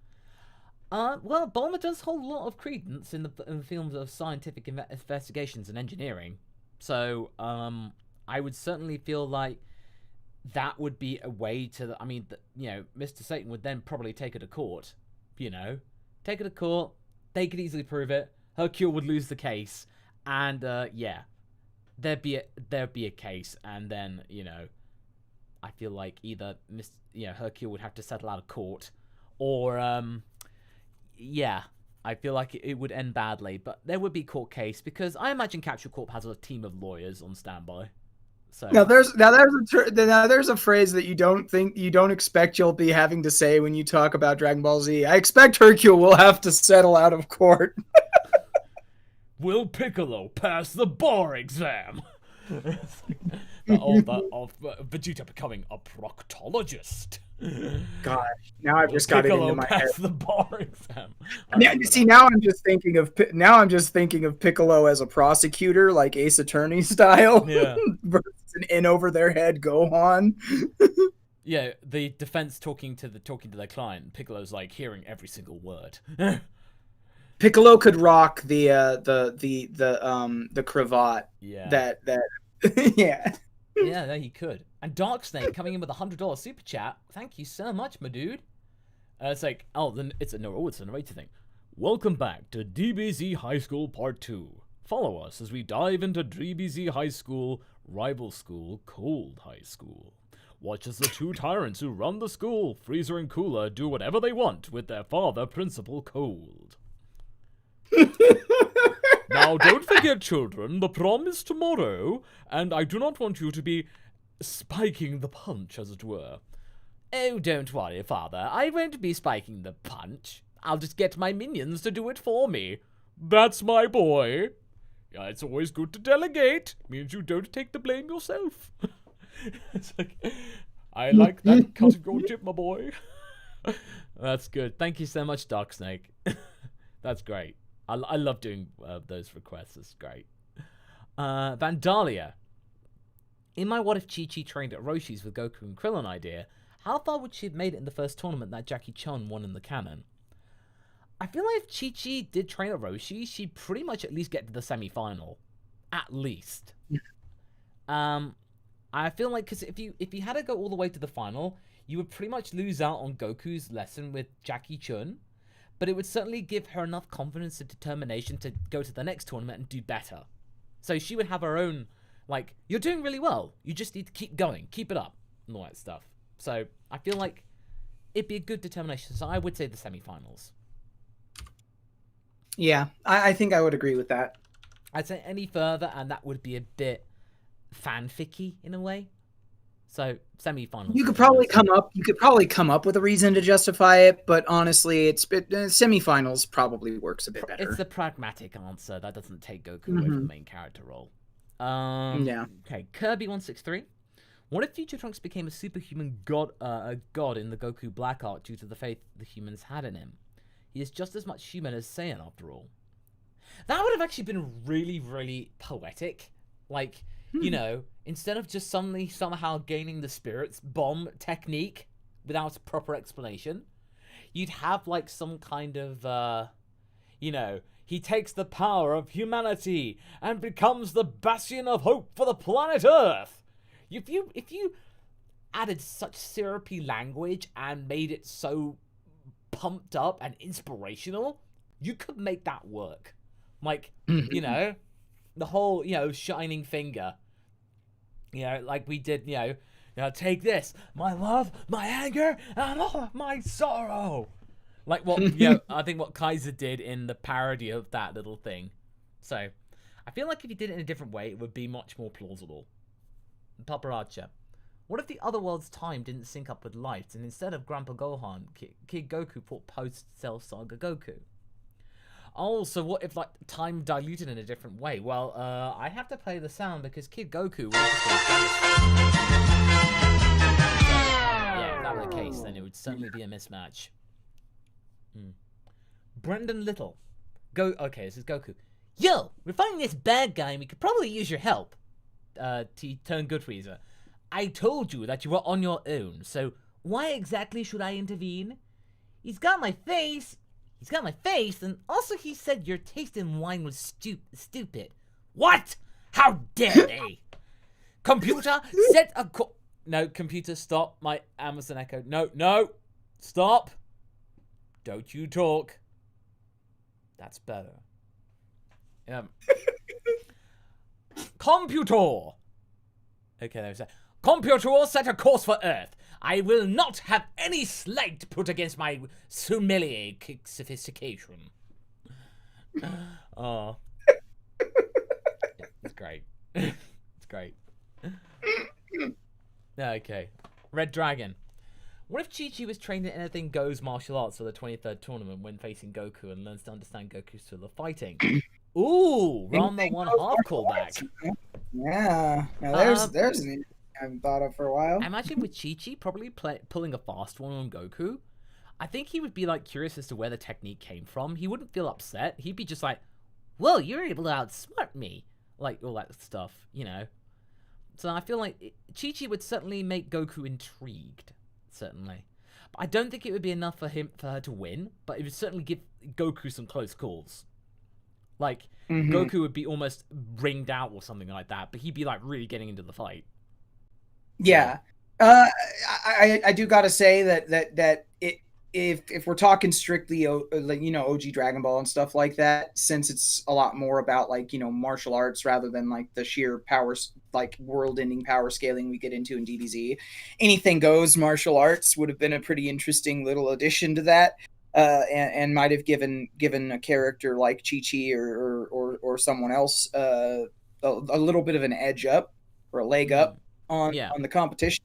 Well, Bulma does hold a lot of credence in the fields of scientific investigations and engineering. So, I would certainly feel like that would be a way to... Mr. Satan would then probably take her to court. You know? Take her to court. They could easily prove it. Hercule would lose the case. And, there'd be a case. And then, you know, I feel like either Hercule would have to settle out of court, or I feel like it would end badly, but there would be court case, because I imagine Capsule Corp has a team of lawyers on standby. So now there's a phrase that you don't expect you'll be having to say when you talk about Dragon Ball Z. I expect Hercule will have to settle out of court. Will Piccolo pass the bar exam? Vegeta becoming a proctologist. Gosh, now I've Will just got it Piccolo into my pass head. the bar exam? Now I'm just thinking of Piccolo as a prosecutor, like Ace Attorney style. Yeah. Versus an in over their head Gohan. Yeah, the defense talking to their client. Piccolo's like hearing every single word. Piccolo could rock the cravat. Yeah. That yeah. Yeah, he could. And Dark Snake coming in with $100 super chat. Thank you so much, my dude. It's like, it's a narrator thing. Welcome back to DBZ High School Part 2. Follow us as we dive into DBZ High School, rival school, Cold High School. Watch as the two tyrants who run the school, Freezer and Cooler, do whatever they want with their father, Principal Cold. Now, don't forget, children, the prom is tomorrow, and I do not want you to be spiking the punch, as it were. Oh, don't worry, Father. I won't be spiking the punch. I'll just get my minions to do it for me. That's my boy. Yeah, it's always good to delegate. Means you don't take the blame yourself. It's like, I like that cut and go tip, my boy. That's good. Thank you so much, Dark Snake. That's great. I love doing those requests. It's great. Vandalia. In my What If Chi-Chi trained at Roshi's with Goku and Krillin idea, how far would she have made it in the first tournament that Jackie Chun won in the canon? I feel like if Chi-Chi did train at Roshi, she'd pretty much at least get to the semi-final. At least. I feel like, because if you had to go all the way to the final, you would pretty much lose out on Goku's lesson with Jackie Chun. But it would certainly give her enough confidence and determination to go to the next tournament and do better. So she would have her own, like, you're doing really well. You just need to keep going. Keep it up. And all that stuff. So I feel like it'd be a good determination. So I would say the semifinals. Yeah, I think I would agree with that. I'd say any further, and that would be a bit fanficky in a way. So semifinals. You could probably come up with a reason to justify it, but honestly, semifinals probably works a bit better. It's the pragmatic answer that doesn't take Goku away from the main character role. Yeah. Okay, Kirby163. What if Future Trunks became a superhuman god in the Goku Black Arc due to the faith the humans had in him? He is just as much human as Saiyan, after all. That would have actually been really, really poetic. Like, you know, instead of just somehow gaining the Spirit's Bomb technique without a proper explanation, you'd have, like, some kind of, you know, he takes the power of humanity and becomes the bastion of hope for the planet Earth. If you added such syrupy language and made it so pumped up and inspirational, you could make that work. Like, you know, the whole, you know, shining finger. You know, like we did, you know, take this, my love, my anger, and all of my sorrow. Like what, you know, I think what Kaiser did in the parody of that little thing. So, I feel like if you did it in a different way, it would be much more plausible. Paparacha. What if the other world's time didn't sync up with light, and instead of Grandpa Gohan, Kid Goku fought post-Cell Saga Goku? Oh, so what if, like, time diluted in a different way? Well, I have to play the sound because Kid Goku would just go yeah, if that were the case, then it would certainly be a mismatch. Brendan Little. Okay, this is Goku. Yo, we're fighting this bad guy and we could probably use your help. Turn Good Freezer. I told you that you were on your own, so why exactly should I intervene? He's got my face, and also he said your taste in wine was stupid. What? How dare they? Computer, set a No, computer, stop. My Amazon Echo. No. Stop. Don't you talk. That's better. Computer. Okay, there we go. Computer, set a course for Earth. I will not have any slight put against my sommelier sophistication. Oh. It's great. It's great. Okay. Red Dragon. What if Chi-Chi was trained in Anything Goes martial arts for the 23rd tournament when facing Goku and learns to understand Goku's style of fighting? Ooh, Ranma Anything one goes half martial arts, callback. you know? Yeah. Now Um, there's an I haven't thought of for a I while. imagine with Chi-Chi probably pulling a fast one on Goku. I think he would be like curious as to where the technique came from. He wouldn't feel upset. He'd be just like, "Well, you're able to outsmart me," like all that stuff, you know. So I feel like Chi-Chi would certainly make Goku intrigued, certainly. But I don't think it would be enough for her to win. But it would certainly give Goku some close calls. Like Hmm. Goku would be almost ringed out or something like that, but he'd be like really getting into the fight. Yeah. Uh, I do gotta say that it if we're talking strictly like OG Dragon Ball and stuff like that, since it's a lot more about like martial arts rather than like the sheer powers like world-ending power scaling we get into in DBZ, anything goes martial arts would have been a pretty interesting little addition to that. And might have given a character like Chi Chi or someone else a little bit of an edge up or a leg Mm. up Yeah. on the competition,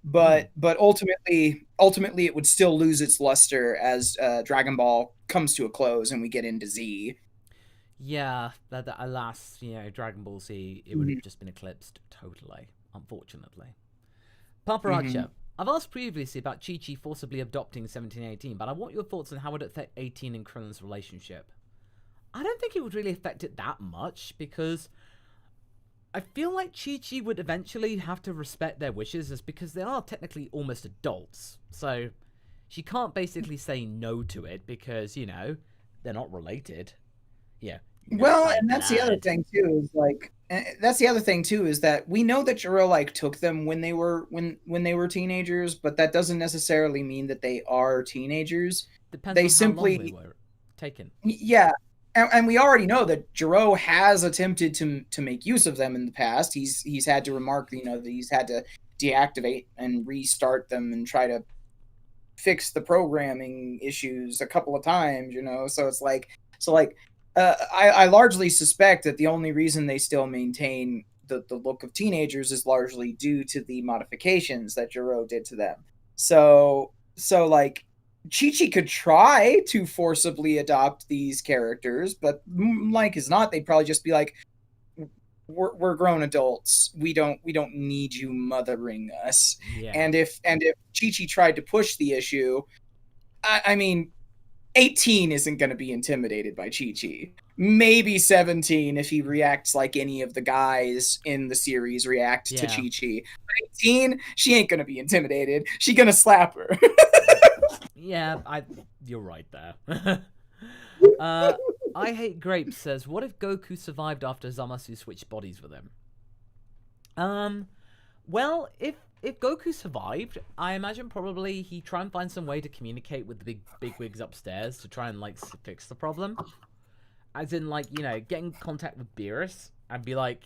Mm. but ultimately it would still lose its luster as Dragon Ball comes to a close and we get into Z. Yeah, that alas, Dragon Ball Z, it would have Mhm. just been eclipsed totally, unfortunately. Mhm. Paparacha, I've asked previously about Chi-Chi forcibly adopting 1718, but I want your thoughts on how it would affect 18 and Krillin's relationship. I don't think it would really affect it that much, because I feel like Chi-Chi would eventually have to respect their wishes, as because they are technically almost adults, so she can't basically say no to it, because, they're not related. Yeah, not Well, by and blood. that's the other thing too is that we know that Jiro like took them when they were when they were teenagers, but that doesn't necessarily mean that they are teenagers. Depends They on how long they simply were taken. Yeah, and we already know that Jiro has attempted to make use of them in the past. He's had to remark, that he's had to deactivate and restart them and try to fix the programming issues a couple of times. So it's like I largely suspect that the only reason they still maintain the look of teenagers is largely due to the modifications that Jiro did to them. So like Chi-Chi could try to forcibly adopt these characters, but like is not, they'd probably just be like, we're grown adults. We don't need you mothering us. Yeah. And if Chi-Chi tried to push the issue, I mean, 18 isn't going to be intimidated by Chi-Chi. Maybe 17 if he reacts like any of the guys in the series react to Yeah. Chi-Chi. But 18, she ain't going to be intimidated. She going to slap her. Yeah, you're right there. I Hate Grapes says, what if Goku survived after Zamasu switched bodies with him? Well, if Goku survived, I imagine probably he'd try and find some way to communicate with the big wigs upstairs to try and like fix the problem. As in, like, get in contact with Beerus and be like,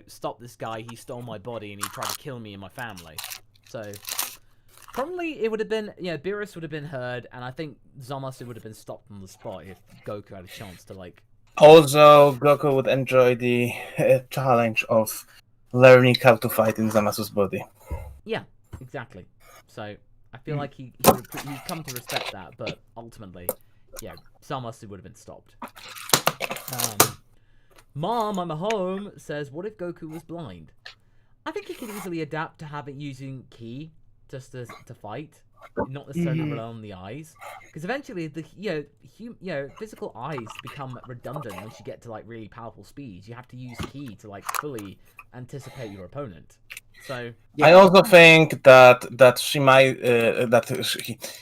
stop this guy. He stole my body and he tried to kill me and my family. So probably it would have been, Beerus would have been heard, and I think Zamasu would have been stopped on the spot if Goku had a chance to, like... Also, Goku would enjoy the challenge of learning how to fight in Zamasu's body. Yeah, exactly. So I feel like he'd come to respect that, but ultimately, Zamasu would have been stopped. Mom, I'm at home, says, what if Goku was blind? I think he could easily adapt to using ki just to fight, not necessarily rely on the eyes, because eventually the physical eyes become redundant once you get to like really powerful speeds. You have to use ki to like fully anticipate your opponent. So yeah. I also think that she might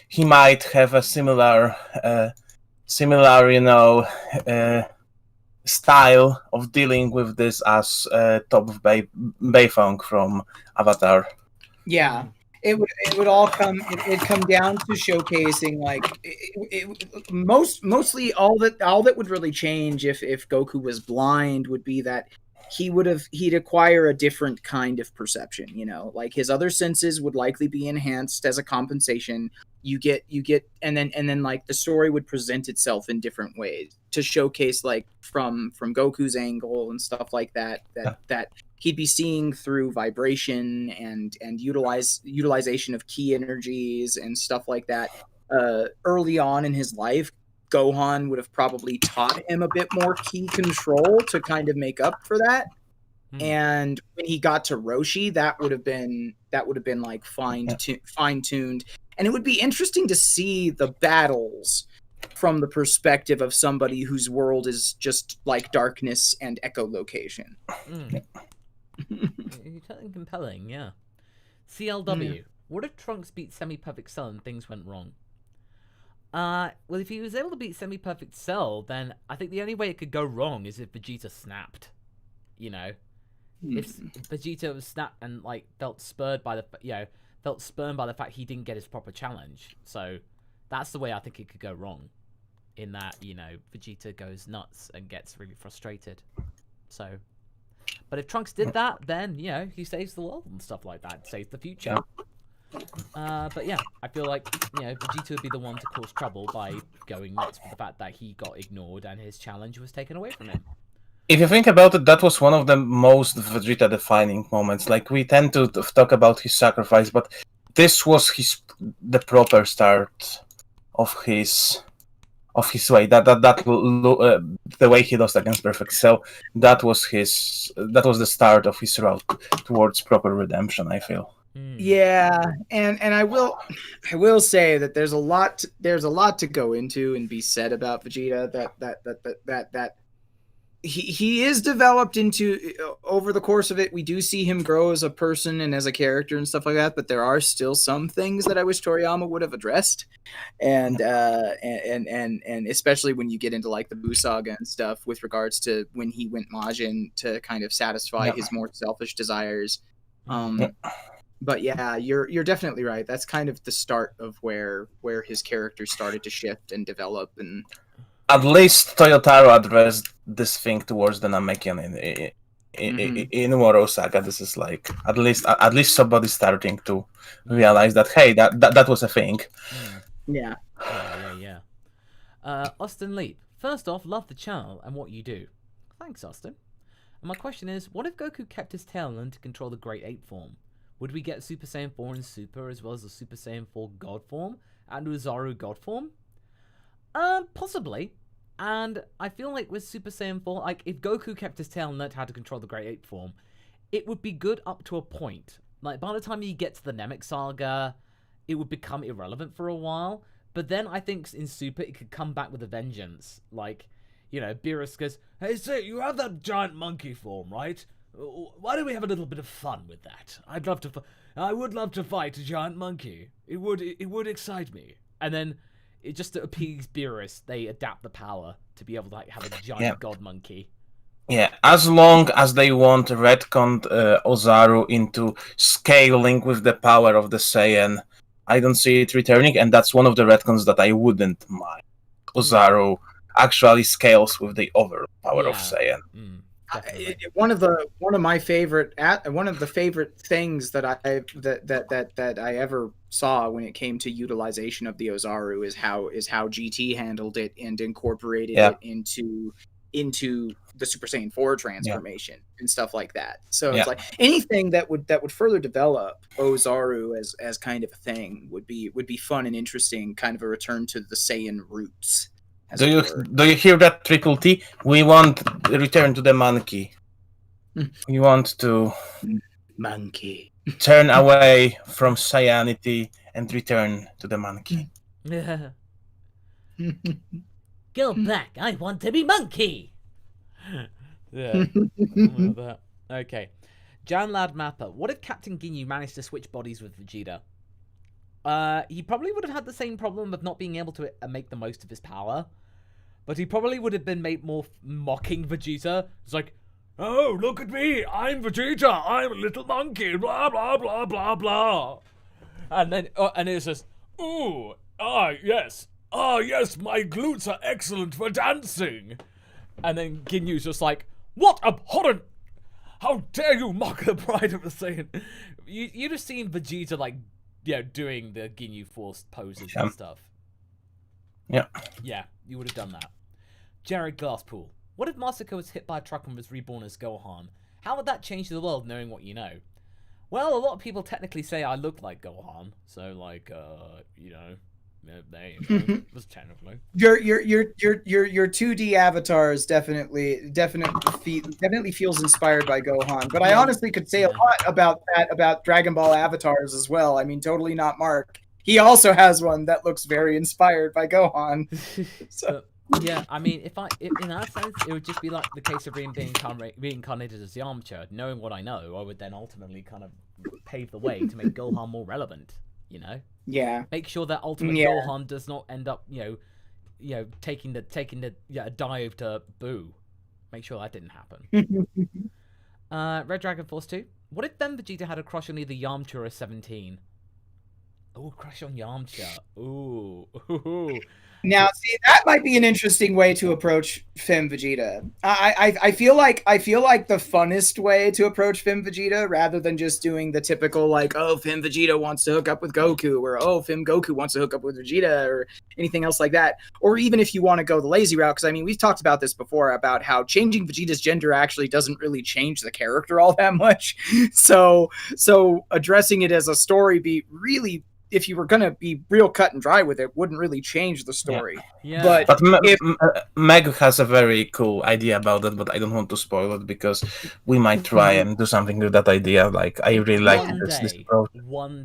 he might have a similar style of dealing with this as Top of Beifong from Avatar. Yeah. It would all come it'd come down to showcasing like mostly all that would really change if Goku was blind would be that he'd acquire a different kind of perception, like his other senses would likely be enhanced as a compensation. You get and then like the story would present itself in different ways to showcase like from Goku's angle and stuff like that he'd be seeing through vibration and utilization of key energies and stuff like that early on in his life. Gohan would have probably taught him a bit more key control to kind of make up for that. And when he got to Roshi, that would have been like fine-tuned. And it would be interesting to see the battles from the perspective of somebody whose world is just like darkness and echolocation. You're compelling, yeah. CLW. What if Trunks beat Semi-Perfect Cell and things went wrong? Well, if he was able to beat Semi-Perfect Cell, then I think the only way it could go wrong is if Vegeta snapped. You know, if Vegeta was snapped and like felt spurned by the fact he didn't get his proper challenge. So that's the way I think it could go wrong. In that, you know, Vegeta goes nuts and gets really frustrated. So, but if Trunks did that, then you know he saves the world and stuff like that, saves the future. But yeah, I feel like, you know, Vegeta would be the one to cause trouble by going nuts for the fact that he got ignored and his challenge was taken away from him. If you think about it, that was one of the most Vegeta-defining moments. Like, we tend to talk about his sacrifice, but this was the proper start of his way. The way he lost against Perfect Cell, that was the start of his route towards proper redemption, I feel. Yeah, and I will say that there's a lot to go into and be said about Vegeta that he is developed into over the course of it. We do see him grow as a person and as a character and stuff like that, but there are still some things that I wish Toriyama would have addressed, and especially when you get into like the Buu saga and stuff with regards to when he went Majin to kind of satisfy his more selfish desires. But yeah, you're definitely right. That's kind of the start of where his character started to shift and develop. And at least Toyotaro addressed this thing towards the Namekian in Moro Saga. This is like at least somebody's starting to realize that, hey, that was a thing. Yeah. Austin Leap. First off, love the channel and what you do. Thanks, Austin. And my question is, what if Goku kept his tail and learned to control the Great Ape form? Would we get Super Saiyan 4 in Super as well as the Super Saiyan 4 God form and Uzaru God form? Possibly. And I feel like with Super Saiyan 4, like if Goku kept his tail and learned how to control the Great Ape form, it would be good up to a point. Like by the time you get to the Namek Saga, it would become irrelevant for a while. But then I think in Super, it could come back with a vengeance. Like, you know, Beerus goes, "Hey, say, you have that giant monkey form, right? Why don't we have a little bit of fun with that? I would love to fight a giant monkey. It would excite me." And then, it just to appease Beerus, they adapt the power to be able to like have a giant god monkey. Yeah, as long as they want retconned Ozaru into scaling with the power of the Saiyan, I don't see it returning, and that's one of the retcons that I wouldn't mind. Ozaru actually scales with the overall power of Saiyan. One of the favorite things that I ever saw when it came to utilization of the Ozaru is how GT handled it and incorporated it into the Super Saiyan 4 transformation and stuff like that. So it's like anything that would further develop Ozaru as kind of a thing would be fun and interesting, kind of a return to the Saiyan roots. Do you hear that, Triple T? We want return to the monkey. We want to turn away from Saiyanity and return to the monkey. Yeah. Go back. I want to be monkey. Yeah. Okay. Jan Lad Mapper. What if Captain Ginyu managed to switch bodies with Vegeta? He probably would have had the same problem of not being able to make the most of his power. But he probably would have been made more mocking Vegeta. It's like, "Oh, look at me. I'm Vegeta. I'm a little monkey. Blah, blah, blah, blah, blah." And then, and it's just, "Ooh, yes. Yes, my glutes are excellent for dancing." And then Ginyu's just like, "What abhorrent! How dare you mock the pride of the Saiyan?" You'd have seen Vegeta, like, doing the Ginyu Force poses and stuff. Yeah. Yeah, you would have done that. Jared Glasspool. What if Masako was hit by a truck and was reborn as Gohan? How would that change the world, knowing what you know? Well, a lot of people technically say I look like Gohan. So, like, There you go. It was technically. Your 2D avatars definitely feels inspired by Gohan, but I honestly could say a lot about Dragon Ball avatars as well. I mean, totally not Mark. He also has one that looks very inspired by Gohan. So. Yeah, I mean, if in that sense, it would just be like the case of being reincarnated as Yamcha. Knowing what I know, I would then ultimately kind of pave the way to make Gohan more relevant. You know. Yeah. Make sure that ultimate Gohan does not end up, taking the dive to Boo. Make sure that didn't happen. Red Dragon Force 2. What if then Vegeta had a crush on either Yamcha or 17? Oh, crush on Yamcha. Ooh. Now, see, that might be an interesting way to approach Fem Vegeta. I feel like the funnest way to approach Fem Vegeta, rather than just doing the typical like, oh, Fem Vegeta wants to hook up with Goku, or oh, Fem Goku wants to hook up with Vegeta, or anything else like that. Or even if you want to go the lazy route, because I mean, we've talked about this before about how changing Vegeta's gender actually doesn't really change the character all that much. So addressing it as a story beat really, if you were going to be real cut and dry with it, wouldn't really change the story. Yeah. But Meg has a very cool idea about that, but I don't want to spoil it because we might try and do something with that idea. Like, I really like this approach. One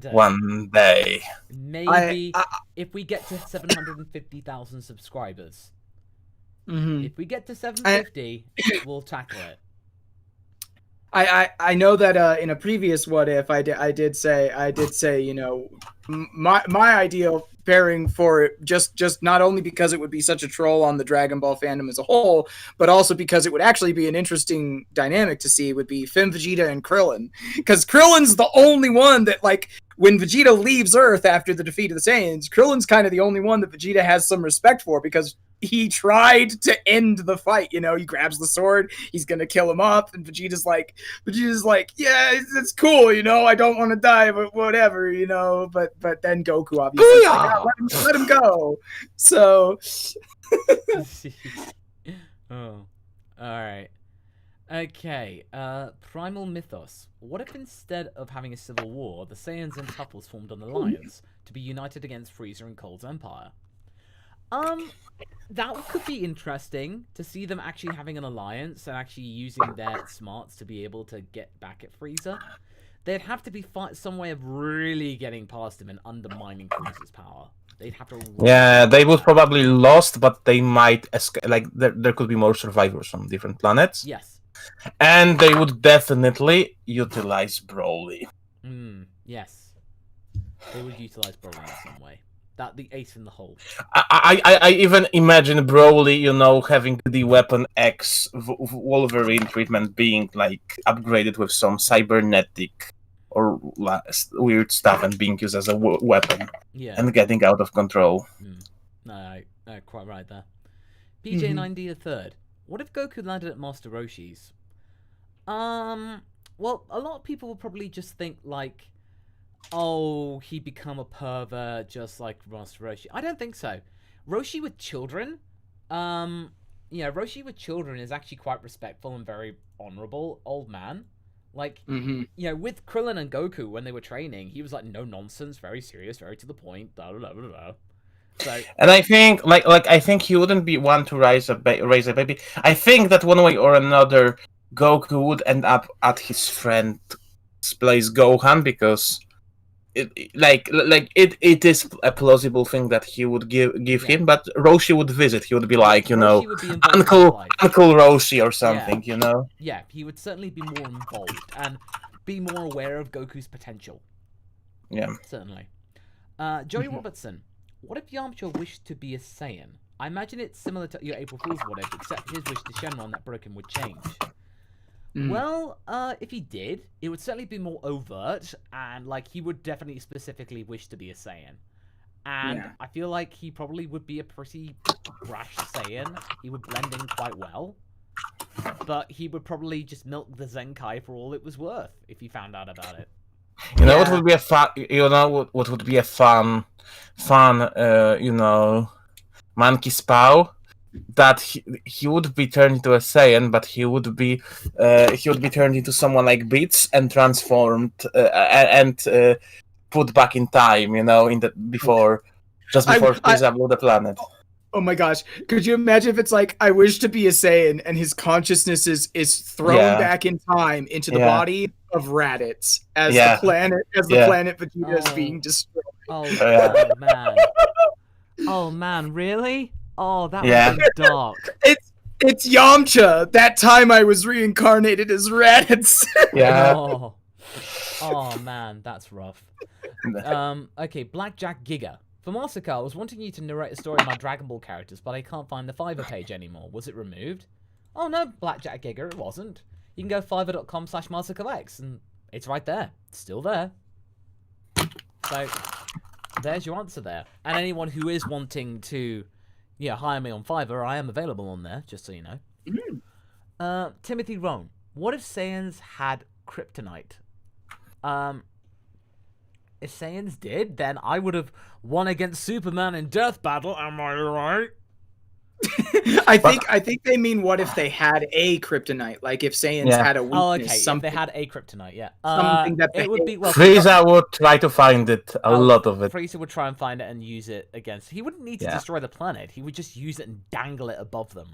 day. Maybe if we get to 750,000 subscribers. If we get to 750, we'll tackle it. I know that in a previous What If I did say my ideal pairing for it just not only because it would be such a troll on the Dragon Ball fandom as a whole, but also because it would actually be an interesting dynamic to see, would be Fem Vegeta and Krillin, because Krillin's the only one that, like, when Vegeta leaves Earth after the defeat of the Saiyans, Krillin's kind of the only one that Vegeta has some respect for, because he tried to end the fight. He grabs the sword, he's gonna kill him up, and Vegeta's like, yeah, it's cool, I don't want to die, but whatever, but then Goku obviously is like, oh, let him go. So oh, all right. Okay, Primal Mythos. What if instead of having a civil war, the Saiyans and Tupples formed an alliance to be united against Frieza and Cold's empire? That could be interesting to see them actually having an alliance and actually using their smarts to be able to get back at Frieza. There'd have to be some way of really getting past him and undermining Frieza's power. They'd have to. Yeah, they would probably lost, but they might escape. Like there could be more survivors from different planets. Yes. And they would definitely utilize Broly. Yes. They would utilize Broly in some way. That the ace in the hole. I even imagine Broly, having the Weapon X Wolverine treatment being like upgraded with some cybernetic or weird stuff and being used as a weapon. Yeah. And getting out of control. No, quite right there. PJ90 the third. What if Goku landed at Master Roshi's? Well, a lot of people will probably just think like, oh, he'd become a pervert just like Master Roshi. I don't think so. Roshi with children, Roshi with children is actually quite respectful and very honorable old man. Like, with Krillin and Goku when they were training, he was like no nonsense, very serious, very to the point. Blah blah blah blah. So, and I think, I think he wouldn't be one to raise a baby. I think that one way or another, Goku would end up at his friend's place, Gohan, because it is a plausible thing that he would give him, but Roshi would visit. He would be like, Uncle Roshi or something, Yeah, he would certainly be more involved and be more aware of Goku's potential. Yeah, certainly. Joey Robertson. What if Yamcha wished to be a Saiyan? I imagine it's similar to your April Fool's What If, except his wish to Shenron that broke him would change. Well, if he did, it would certainly be more overt, and he would definitely specifically wish to be a Saiyan. And I feel like he probably would be a pretty brash Saiyan. He would blend in quite well. But he would probably just milk the Zenkai for all it was worth if he found out about it. What would be a fun? What would be a fun, monkey spaw? That he would be turned into a Saiyan, but he would be turned into someone like Beats and transformed and put back in time, before Just before Frieza blew the planet. Oh my gosh. Could you imagine if it's like, I wish to be a Saiyan and his consciousness is thrown back in time into the body of Raditz as the planet Vegeta is being destroyed. Oh man. Oh man, really? Oh, that would be dark. It's Yamcha. That time I was reincarnated as Raditz. Oh man, that's rough. Okay, Blackjack Giga. For Masako, I was wanting you to narrate a story of my Dragon Ball characters, but I can't find the Fiverr page anymore. Was it removed? Oh no, Blackjack Giga, it wasn't. You can go fiverr.com/MasakoX, and it's right there. It's still there. So, there's your answer there. And anyone who is wanting to, hire me on Fiverr, I am available on there, just so you know. Timothy Rohn. What if Saiyans had kryptonite? If Saiyans did, then I would have won against Superman in Death Battle. Am I right? I think they mean what if they had a kryptonite, like if Saiyans had a weakness. Oh, okay. Something. If they had a kryptonite, something that it would be Frieza would try to find it. A lot of it. Frieza would try and find it and use it against. He wouldn't need to destroy the planet. He would just use it and dangle it above them.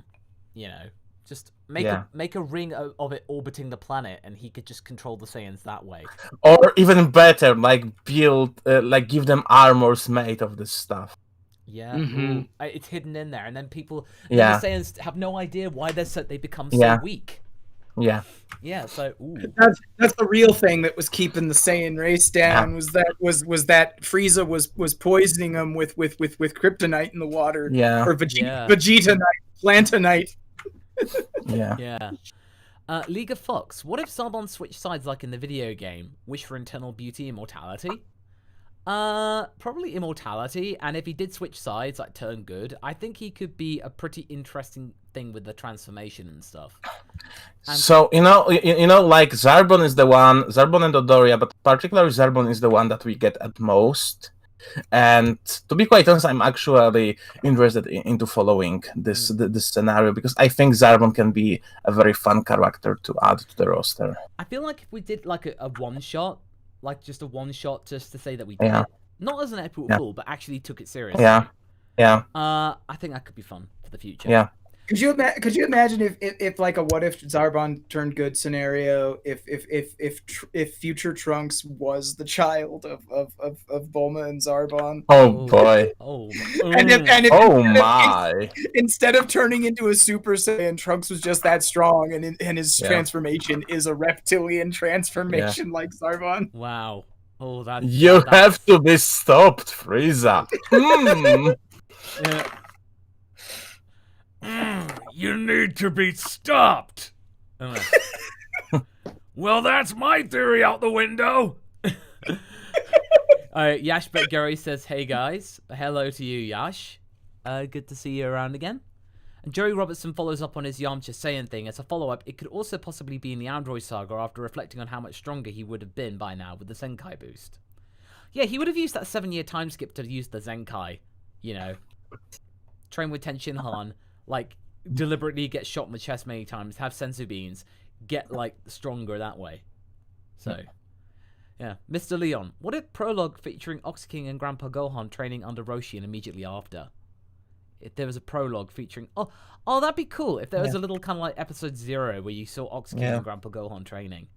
Just make a ring of it orbiting the planet, and he could just control the Saiyans that way. Or even better, give them armors made of this stuff. Yeah, it's hidden in there, and then people, the Saiyans have no idea why they become so weak. Yeah. Yeah. So that's the real thing that was keeping the Saiyan race down. Was that Frieza was poisoning them with kryptonite in the water. Yeah. Or Vegeta-nite, Plantonite. Yeah. League of Fox. What if Zarbon switched sides like in the video game? Wish for eternal beauty, immortality? Probably immortality. And if he did switch sides, like turn good, I think he could be a pretty interesting thing with the transformation and stuff. So like Zarbon is the one, Zarbon and Dodoria, but particularly Zarbon is the one that we get at most. And to be quite honest, I'm actually interested into following this scenario, because I think Zarbon can be a very fun character to add to the roster. I feel like if we did like a one-shot, like just a one-shot just to say that we did it, not as an April Fool, but actually took it seriously. Yeah. I think that could be fun for the future. Yeah. Could you imagine if like a what if Zarbon turned good scenario, if future Trunks was the child of Bulma and Zarbon? Oh boy. Instead of turning into a Super Saiyan, Trunks was just that strong, and his transformation is a reptilian transformation like Zarbon. Wow. Oh, that's have to be stopped, Frieza. You need to be stopped. Well, that's my theory out the window. Yash Gary says, "Hey guys, hello to you, Yash. Good to see you around again." And Joey Robertson follows up on his Yamcha Saiyan thing as a follow-up. It could also possibly be in the Android saga after reflecting on how much stronger he would have been by now with the Zenkai boost. Yeah, he would have used that 7-year time skip to use the Zenkai. Train with Tenshin Han, like deliberately get shot in the chest many times, have sensu beans, get like stronger that way. So, yeah. Mr. Leon, what if prologue featuring Ox King and Grandpa Gohan training under Roshi and immediately after? If there was a prologue featuring, oh, that'd be cool. If there was a little kind of like episode 0 where you saw Ox King and Grandpa Gohan training,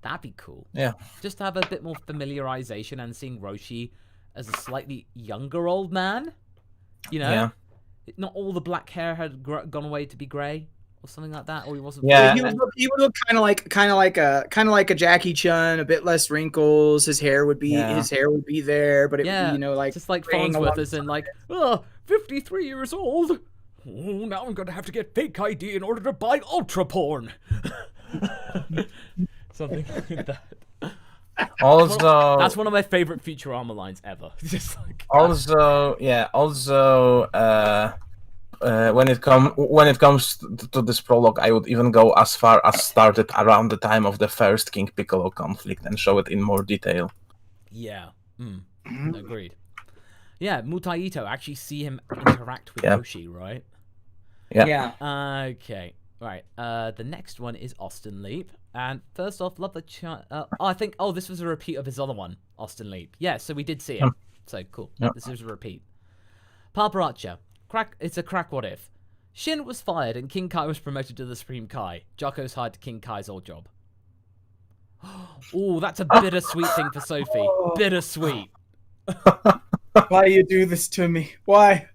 that'd be cool. Yeah. Just to have a bit more familiarization and seeing Roshi as a slightly younger old man, Yeah. Not all the black hair had gone away to be grey or something like that, or he wasn't. Yeah, he would look kind of like a Jackie Chun, a bit less wrinkles. His hair would be there, but it would be like just like Farnsworth is in like 53 years old. Oh, now I'm gonna have to get fake ID in order to buy ultra porn. Something like that. Also, that's one of my favorite Futurama lines ever. Just like when it comes to this prologue, I would even go as far as started around the time of the first King Piccolo conflict and show it in more detail. Yeah, agreed. Yeah, Mutaito, actually see him interact with Roshi, right? Yeah. Okay. Right. The next one is Austin Leap. And first off, love the I think this was a repeat of his other one, Austin Leap. Yeah, so we did see him. So cool. This is a repeat. Paparazzo. It's a crack what if. Shin was fired and King Kai was promoted to the Supreme Kai. Jocko's hired to King Kai's old job. Oh, that's a bittersweet thing for Sophie. Bittersweet. Why do you do this to me? Why?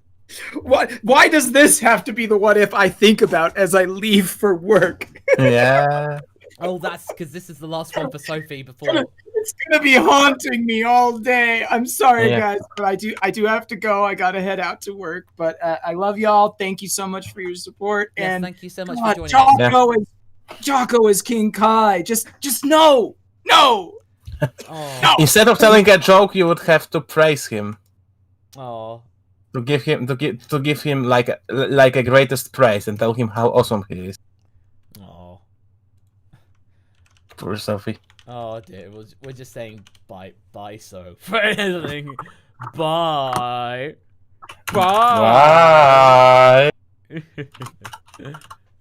Why does this have to be the what if I think about as I leave for work? Yeah. Oh, that's because this is the last one for Sophie before. It's gonna be haunting me all day. I'm sorry, Yeah. guys, but I do have to go. I gotta head out to work. But I love y'all. Thank you so much for your support. Yes, And thank you so much God, for joining us. Jocko is King Kai. Just no. Oh. No. Instead of telling a joke, you would have to praise him. Oh. To give him like a greatest praise and tell him how awesome he is. Oh. Poor Sophie. Oh dear, we're just saying bye, so for anything, bye. Bye.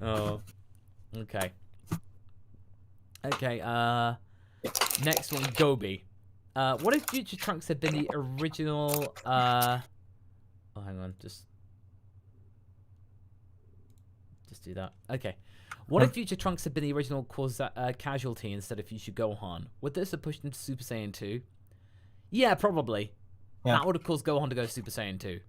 Oh, okay. Okay. Next one, Gobi. What if Future Trunks had been the original? Oh, hang on, just do that. Okay. What if Future Trunks had been the original casualty instead of Future Gohan? Would this have pushed him to Super Saiyan 2? Yeah, probably. Yeah. That would have caused Gohan to go Super Saiyan 2.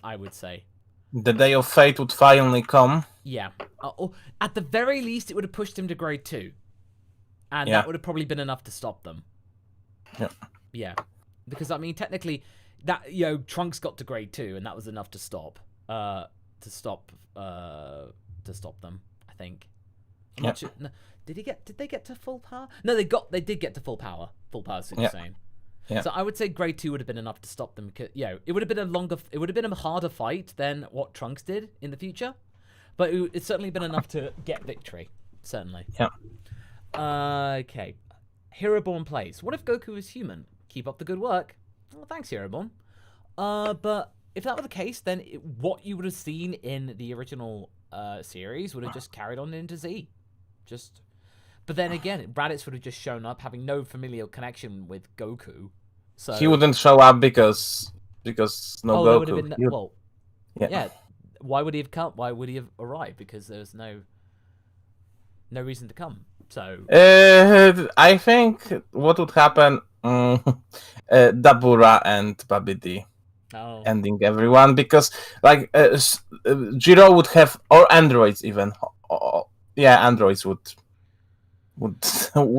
I would say. The day of fate would finally come. Yeah. Or at the very least, it would have pushed him to grade 2. And Yeah. that would have probably been enough to stop them. Yeah. Yeah. Because, I mean, technically, that, Trunks got to grade 2, and that was enough to stop. To stop them, I think. I'm not sure. No, did they get to full power? No, they did get to full power Super Saiyan. Yeah. So I would say grade 2 would have been enough to stop them. Because, it would have been a harder fight than what Trunks did in the future, but it's certainly been enough to get victory. Certainly. Yeah. Okay. Heroborn plays. What if Goku was human? Keep up the good work. Well, thanks, Heroborn. But if that were the case, then what you would have seen in the original series would have just carried on into Z. But then again, Raditz would have just shown up having no familial connection with Goku. So He wouldn't show up because no there would Goku. have been Yeah. yeah. Why would he have come? Why would he have arrived? Because there's no reason to come. So I think what would happen, Dabura and Babidi ending everyone, because like Jiro would have, or androids even. Yeah, androids would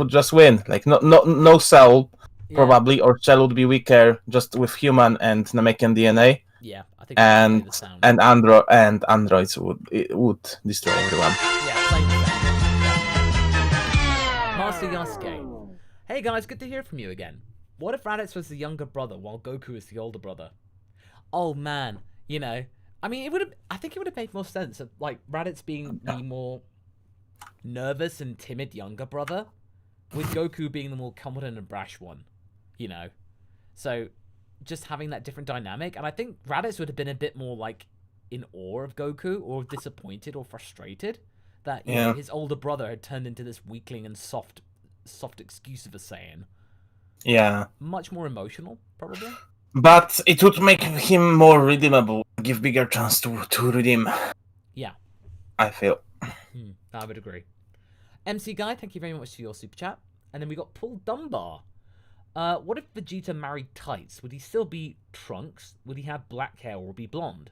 just win. Like no Cell probably, or Cell would be weaker just with human and Namekian DNA. Yeah, I think. And androids would destroy everyone. Yeah, play the sound. Master Yasuke. Hey guys, good to hear from you again. What if Raditz was the younger brother while Goku is the older brother? Oh man, I mean, I think it would have made more sense of like Raditz being the more nervous and timid younger brother, with Goku being the more confident and brash one. So just having that different dynamic, and I think Raditz would have been a bit more like in awe of Goku, or disappointed or frustrated that his older brother had turned into this weakling and soft excuse of a Saiyan. Yeah. Much more emotional, probably. But it would make him more redeemable, give bigger chance to redeem. Yeah. I feel. I would agree. MC Guy, thank you very much for your super chat. And then we got Paul Dunbar. What if Vegeta married Tights? Would he still be Trunks? Would he have black hair or be blonde?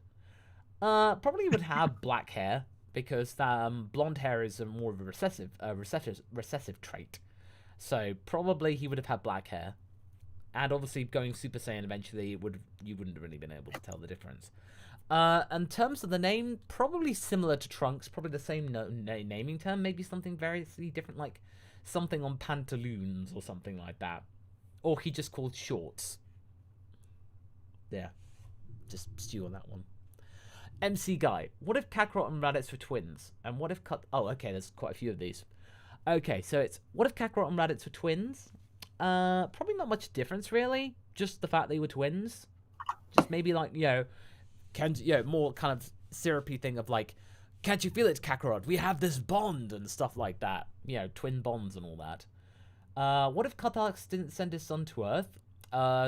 Probably would have black hair, because blonde hair is more of a recessive trait. So probably he would have had black hair. And obviously going Super Saiyan eventually, you wouldn't have really been able to tell the difference. In terms of the name, probably similar to Trunks, probably the same naming term, maybe something very different, like something on pantaloons or something like that. Or he just called shorts. Yeah, just stew on that one. MC Guy, what if Kakarot and Raditz were twins? And what if oh, okay, there's quite a few of these. Okay, so it's, what if Kakarot and Raditz were twins? Probably not much difference, really. Just the fact they were twins. Just maybe like, more kind of syrupy thing of like, can't you feel it, Kakarot? We have this bond and stuff like that. Twin bonds and all that. What if Katarx didn't send his son to Earth?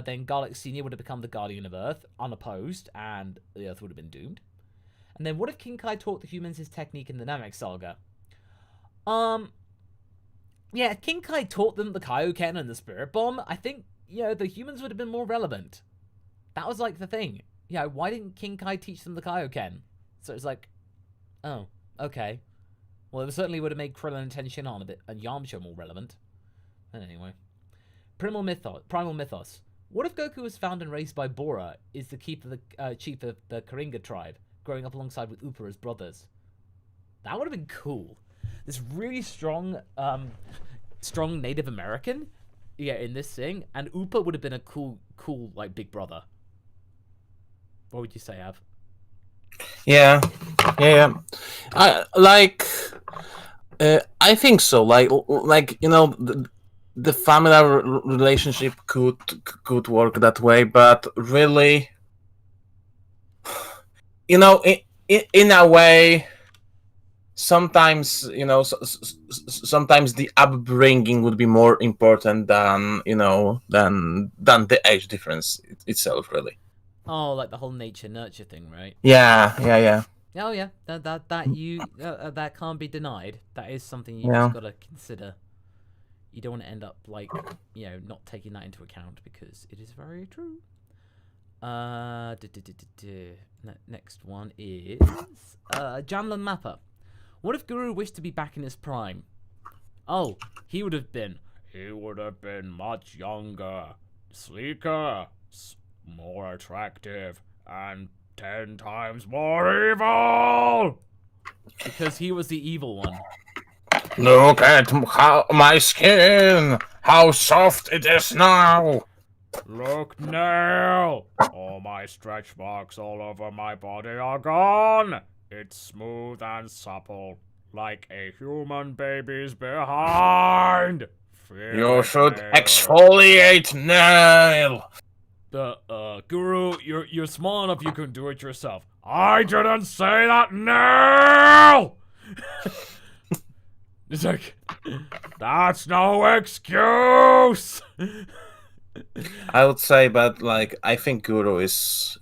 then Garlic Senior would have become the Guardian of Earth, unopposed, and the Earth would have been doomed. And then what if King Kai taught the humans his technique in the Namek Saga? Yeah, if King Kai taught them the Kaioken and the Spirit Bomb, I think, the humans would have been more relevant. That was, like, the thing. Yeah, why didn't King Kai teach them the Kaioken? So it's like, oh, okay. Well, it certainly would have made Krillin and Tenshinhan and Yamcha more relevant. But anyway. Primal Mythos. What if Goku was found and raised by Bora, is the chief of the Karinga tribe, growing up alongside with Upa as brothers? That would have been cool. This really strong Native American, in this thing, and Upa would have been a cool, like, big brother. What would you say, Av? Yeah. I think so. The family relationship could work that way, but really, in a way, sometimes sometimes the upbringing would be more important than the age difference itself, really. Oh, like the whole nature nurture thing, right? Yeah. Oh yeah, that can't be denied. That is something you just gotta consider. You don't want to end up like not taking that into account because it is very true. Next one is Janlan Mappa. What if Guru wished to be back in his prime? Oh, he would have been much younger, sleeker, more attractive, and 10 times more evil! Because he was the evil one. Look at my skin! How soft it is now! Look now! All my stretch marks all over my body are gone! It's smooth and supple, like a human baby's behind! You should exfoliate nail! Guru, you're small enough you can do it yourself. I didn't say that now! It's like, that's no excuse! I would say, but I think Guru is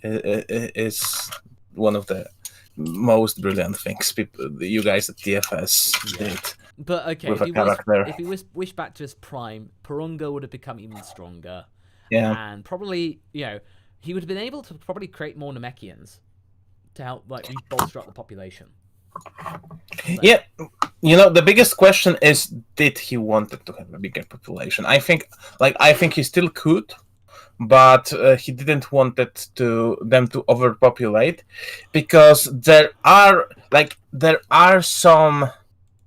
one of the most brilliant things you guys at TFS did. But okay, if he wished back to his prime, Purunga would have become even stronger. Yeah. And probably, he would have been able to probably create more Namekians to help bolster up the population. So. Yeah, the biggest question is, did he wanted to have a bigger population? I think he still could, but he didn't want them to overpopulate, because there are some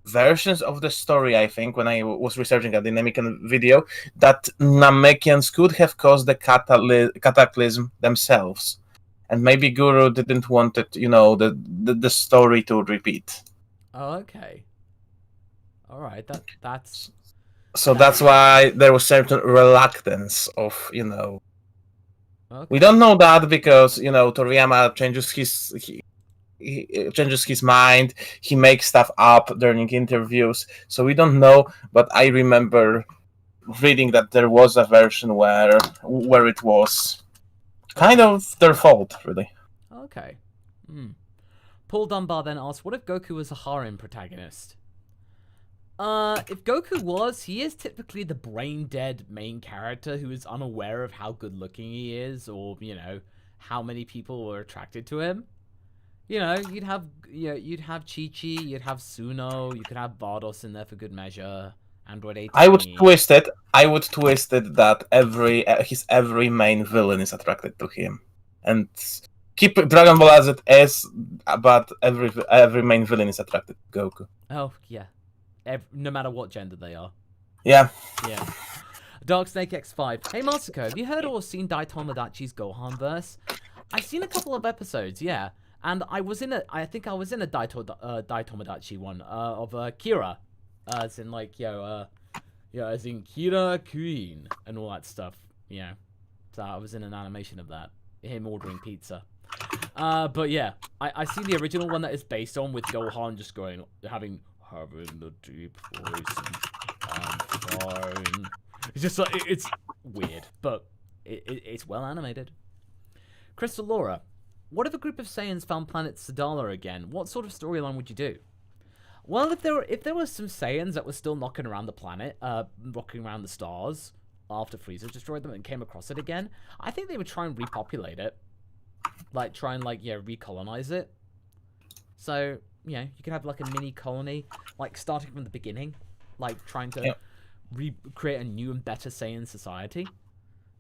versions of the story, I think, when I was researching a Namekian video, that Namekians could have caused the cataclysm themselves. And maybe Guru didn't want the story to repeat. Oh, okay. All right, that's... So that's why there was certain reluctance of, Okay. We don't know that because, Toriyama changes he changes his mind, he makes stuff up during interviews, so we don't know, but I remember reading that there was a version where it was kind of their fault, really. Okay. Paul Dunbar then asks, what if Goku was a harem protagonist? If Goku was, he is typically the brain-dead main character who is unaware of how good-looking he is, or, how many people were attracted to him. You'd have Chi-Chi, you'd have Suno, you could have Bardos in there for good measure. Android 18. I would twist it that every main villain is attracted to him, and keep Dragon Ball as it is, but every main villain is attracted to Goku. Oh yeah, no matter what gender they are. Yeah. Dark Snake X5. Hey Masako, have you heard or seen Dai Tomodachi's Gohan verse? I've seen a couple of episodes, yeah, and I think I was in a Dai Tomodachi one of Kira. As in, as in Kira Queen and all that stuff. So I was in an animation of that. Him ordering pizza. But yeah, I see the original one that is based on with Gohan just having the deep voice and I'm fine. It's just it's weird, but it's well animated. Crystal Laura, what if a group of Saiyans found planet Sadala again? What sort of storyline would you do? Well, if there were some Saiyans that were still knocking around the planet, rocking around the stars after Frieza destroyed them and came across it again, I think they would try and repopulate it, like try and recolonize it. So you could have like a mini colony, like starting from the beginning, like trying to recreate a new and better Saiyan society.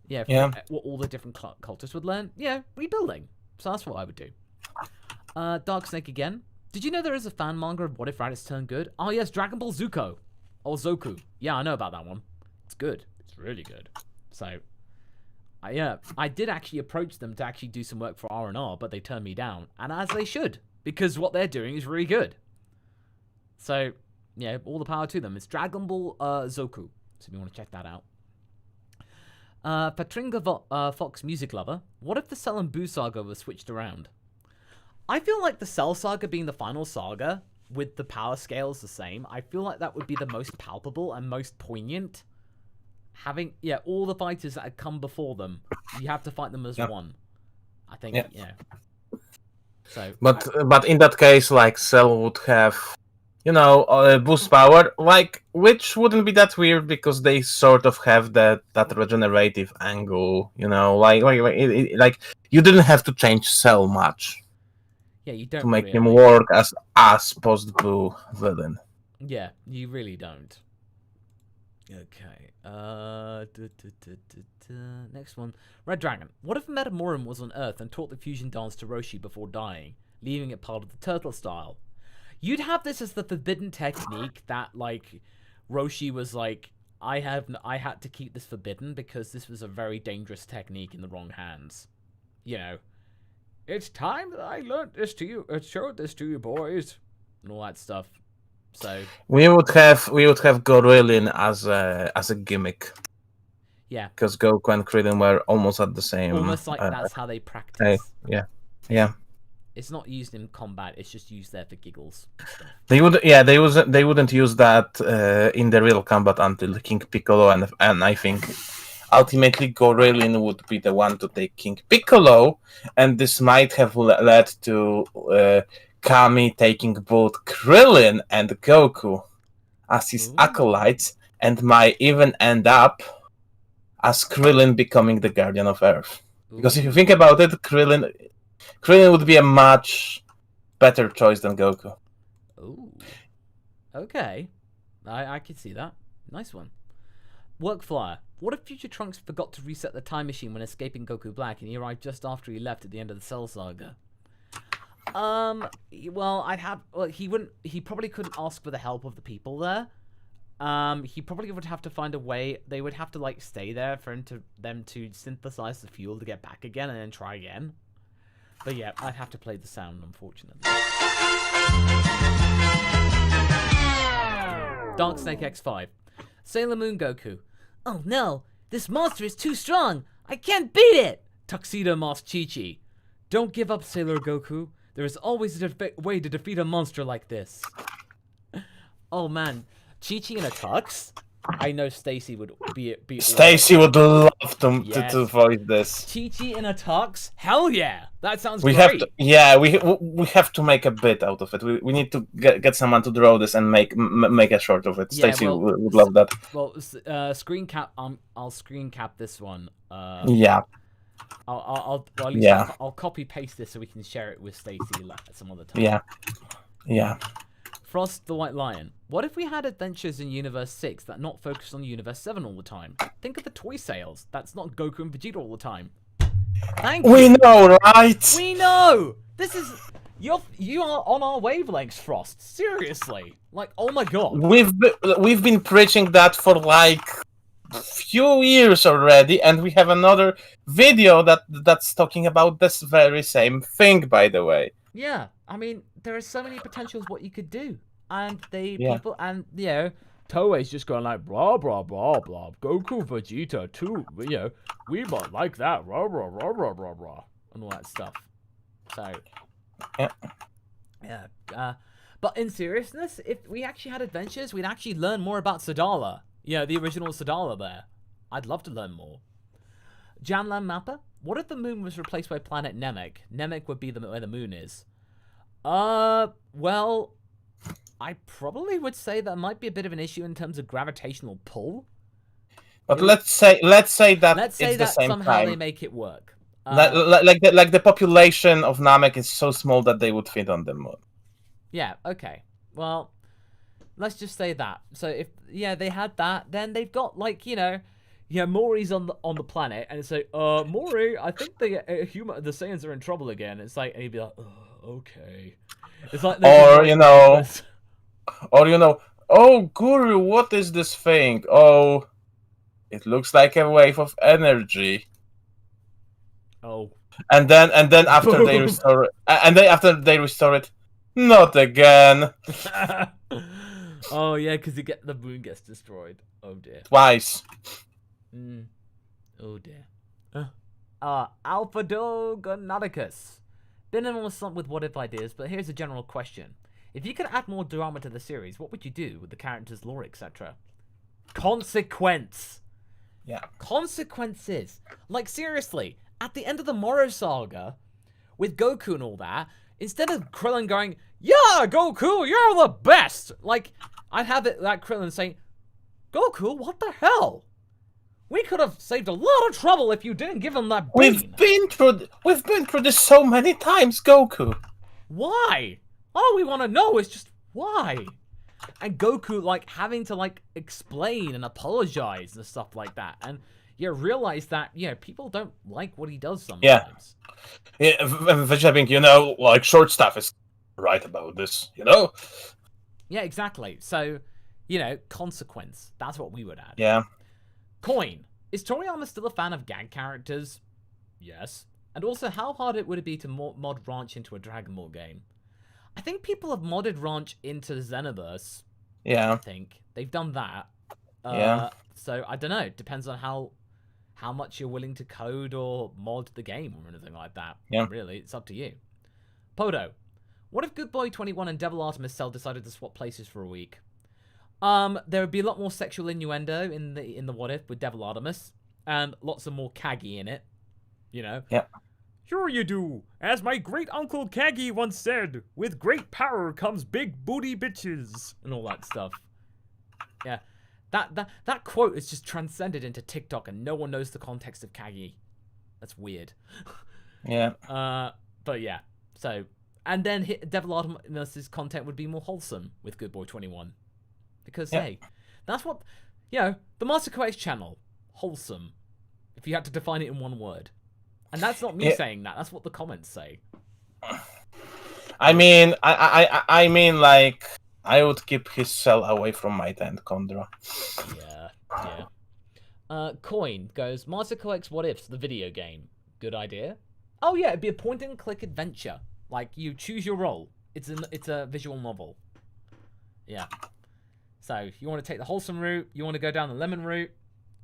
What all the different cultures would learn. Rebuilding. So that's what I would do. Dark Snake again. Did you know there is a fan manga of What If Raditz Turned Good? Oh yes, Dragon Ball Zuko. Or Zoku. Yeah, I know about that one. It's good. It's really good. So, I did actually approach them to actually do some work for R&R, but they turned me down. And as they should, because what they're doing is really good. So, all the power to them. It's Dragon Ball Zoku. So if you want to check that out. Patringa Fox Music Lover. What if the Cell and Boo saga was switched around? I feel like the Cell saga being the final saga, with the power scales the same, I feel like that would be the most palpable and most poignant. Having, all the fighters that had come before them, you have to fight them as one. I think, So, but in that case, like, Cell would have, boost power, which wouldn't be that weird because they sort of have that regenerative angle, like you didn't have to change Cell much. Yeah, you don't to make really. him work as post-Boo villain. Yeah, you really don't. Okay. Next one. Red Dragon. What if Metamorum was on Earth and taught the fusion dance to Roshi before dying, leaving it part of the turtle style? You'd have this as the forbidden technique that, like, Roshi was like, I had to keep this forbidden because this was a very dangerous technique in the wrong hands. It's time that I learned this to you, showed this to you boys, and all that stuff. So we would have Gorillion as a gimmick. Yeah. Because Goku and Krillin were almost at the same. Almost like that's how they practice. Yeah. It's not used in combat. It's just used there for giggles. They wouldn't use that in the real combat until King Piccolo, and I think ultimately Gorillion would be the one to take King Piccolo, and this might have led to Kami taking both Krillin and Goku as his acolytes, and might even end up as Krillin becoming the Guardian of Earth. Because if you think about it, Krillin would be a much better choice than Goku. Ooh. Okay. I can see that. Nice one. Work Flyer. What if Future Trunks forgot to reset the time machine when escaping Goku Black and he arrived just after he left at the end of the Cell Saga? He probably couldn't ask for the help of the people there. He probably would have to find a way. They would have to like stay there for them to synthesize the fuel to get back again and then try again. But yeah, I'd have to play the sound, unfortunately. Dark Snake X5. Sailor Moon Goku. Oh no, this monster is too strong. I can't beat it. Tuxedo Mask Chi-Chi. Don't give up, Sailor Goku. There is always a way to defeat a monster like this. Oh man, Chi-Chi in a tux? I know Stacy would be Stacy would love to voice this. Chi-Chi in a tux? Hell yeah! That sounds great. We have to make a bit out of it. We need to get someone to draw this and make a short of it. Stacy would love that. Well, screen cap. I'll screen cap this one. Yeah. I'll copy paste this so we can share it with Stacy some other time. Yeah. Frost the White Lion. What if we had adventures in Universe 6 that not focused on Universe 7 all the time? Think of the toy sales. That's not Goku and Vegeta all the time. Thank you. We know, right? We know! This is... You are on our wavelengths, Frost. Seriously. Like, oh my god. We've been preaching that for like a few years already, and we have another video that's talking about this very same thing, by the way. Yeah, I mean, there are so many potentials what you could do. And people, and, Toei's just going like, blah, blah, blah, blah. Goku, Vegeta, too. We might like that. Blah, blah, blah, blah, blah, blah. And all that stuff. So, yeah. But in seriousness, if we actually had adventures, we'd actually learn more about Sadala. The original Sadala there. I'd love to learn more. Janlan Mappa, what if the moon was replaced by planet Namek? Namek would be where the moon is. Well, I probably would say that might be a bit of an issue in terms of gravitational pull. But let's say that Let's say it's the that same somehow time. they make it work. Like the population of Namek is so small that they would fit on the moon. Yeah, okay. Well, let's just say that. So if they had that, then they've got like, Maury's on the planet, and it's like, Maury, I think the Saiyans are in trouble again. It's like, and he'd be like, okay. It's like, oh Guru, what is this thing? Oh, it looks like a wave of energy. Oh. And then after they restore it, not again. Oh yeah, because the moon gets destroyed. Oh dear. Twice. Oh dear. Alphadogonaticus. Been in on some with what if ideas, but here's a general question. If you could add more drama to the series, what would you do with the characters' lore, etc.? Consequence. Yeah. Consequences. Like, seriously, at the end of the Moro saga, with Goku and all that, instead of Krillin going, yeah, Goku, you're the best! Like, I'd have it like Krillin saying, Goku, what the hell? We could have saved a lot of trouble if you didn't give him that bean. We've been through this so many times, Goku. Why? All we want to know is just why. And Goku, like, having to, like, explain and apologize and stuff like that. And you realize that, people don't like what he does sometimes. Yeah, which I think, like, short stuff is right about this, Yeah, exactly. So, consequence. That's what we would add. Yeah. Coin. Is Toriyama still a fan of gag characters? Yes. And also, how hard would it be to mod Ranch into a Dragon Ball game? I think people have modded Ranch into Xenoverse. Yeah. I think. They've done that. Yeah. So, I don't know. It depends on how much you're willing to code or mod the game or anything like that. Yeah. Really, it's up to you. Podo. What if Good Boy 21 and Devil Artemis Cell decided to swap places for a week? There would be a lot more sexual innuendo in the What If with Devil Artemis. And lots of more Kagi in it. Yeah. Sure you do. As my great uncle Kagi once said, with great power comes big booty bitches. And all that stuff. Yeah. That quote is just transcended into TikTok and no one knows the context of Kagi. That's weird. Yeah. But yeah. So, and then Devil Artemis' content would be more wholesome with Good Boy 21. Because, hey, that's what, the MasakoX channel, wholesome. If you had to define it in one word. And that's not me saying that. That's what the comments say. I mean, I mean, like, I would keep his cell away from my tent, Condra. Yeah. Coin goes, MasakoX What Ifs, the video game. Good idea. Oh yeah, it'd be a point-and-click adventure. Like, you choose your role. It's a visual novel. Yeah. So, you want to take the wholesome route, you want to go down the lemon route,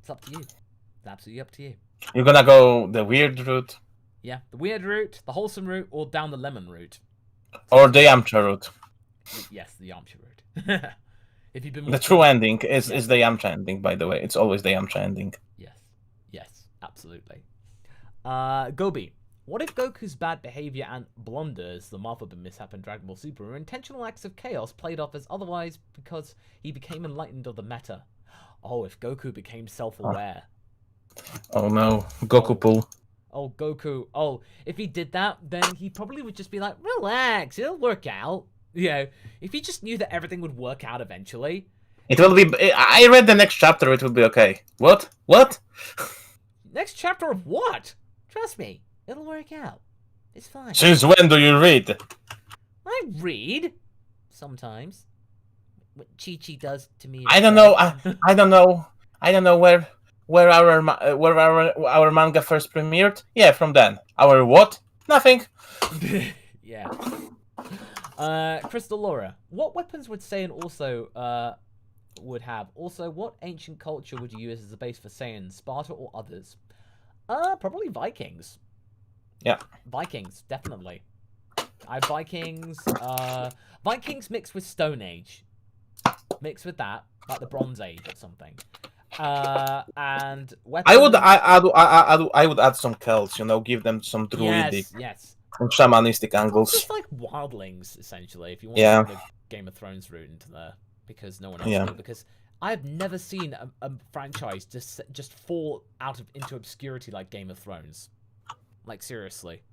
it's up to you. It's absolutely up to you. You're gonna go the weird route? Yeah, the weird route, the wholesome route, or down the lemon route. Or the Yamcha route. Yes, the Yamcha route. If you've been the true ending is the Yamcha ending, by the way. It's always the Yamcha ending. Yes, absolutely. Gobi. What if Goku's bad behavior and blunders, the Martha mishap in Dragon Ball Super, were intentional acts of chaos played off as otherwise because he became enlightened of the meta? Oh, if Goku became self-aware. Oh no, Goku pull. Oh, Goku. Oh, if he did that, then he probably would just be like, relax, it'll work out. If he just knew that everything would work out eventually. It will be... I read the next chapter, it will be okay. What? Next chapter of what? Trust me, it'll work out. It's fine. Since when do you read? I read. Sometimes. What Chi-Chi does to me. I don't know. I don't know where our manga first premiered. Yeah, from then. Our what? Nothing. Yeah. Crystal Laura. What weapons would Saiyan also would have? Also, what ancient culture would you use as a base for Saiyan? Sparta or others? Probably Vikings. Yeah. Vikings, definitely. I have Vikings. Vikings mixed with Stone Age. Mixed with that, like the Bronze Age or something. And I would weapons. I would add some Celts, give them some druidic Yes. and shamanistic Or angles. just like wildlings, essentially, if you want Yeah. to put a Game of Thrones route into there, because no one else Yeah. will. Because I've never seen a franchise just fall into obscurity like Game of Thrones. Like, seriously.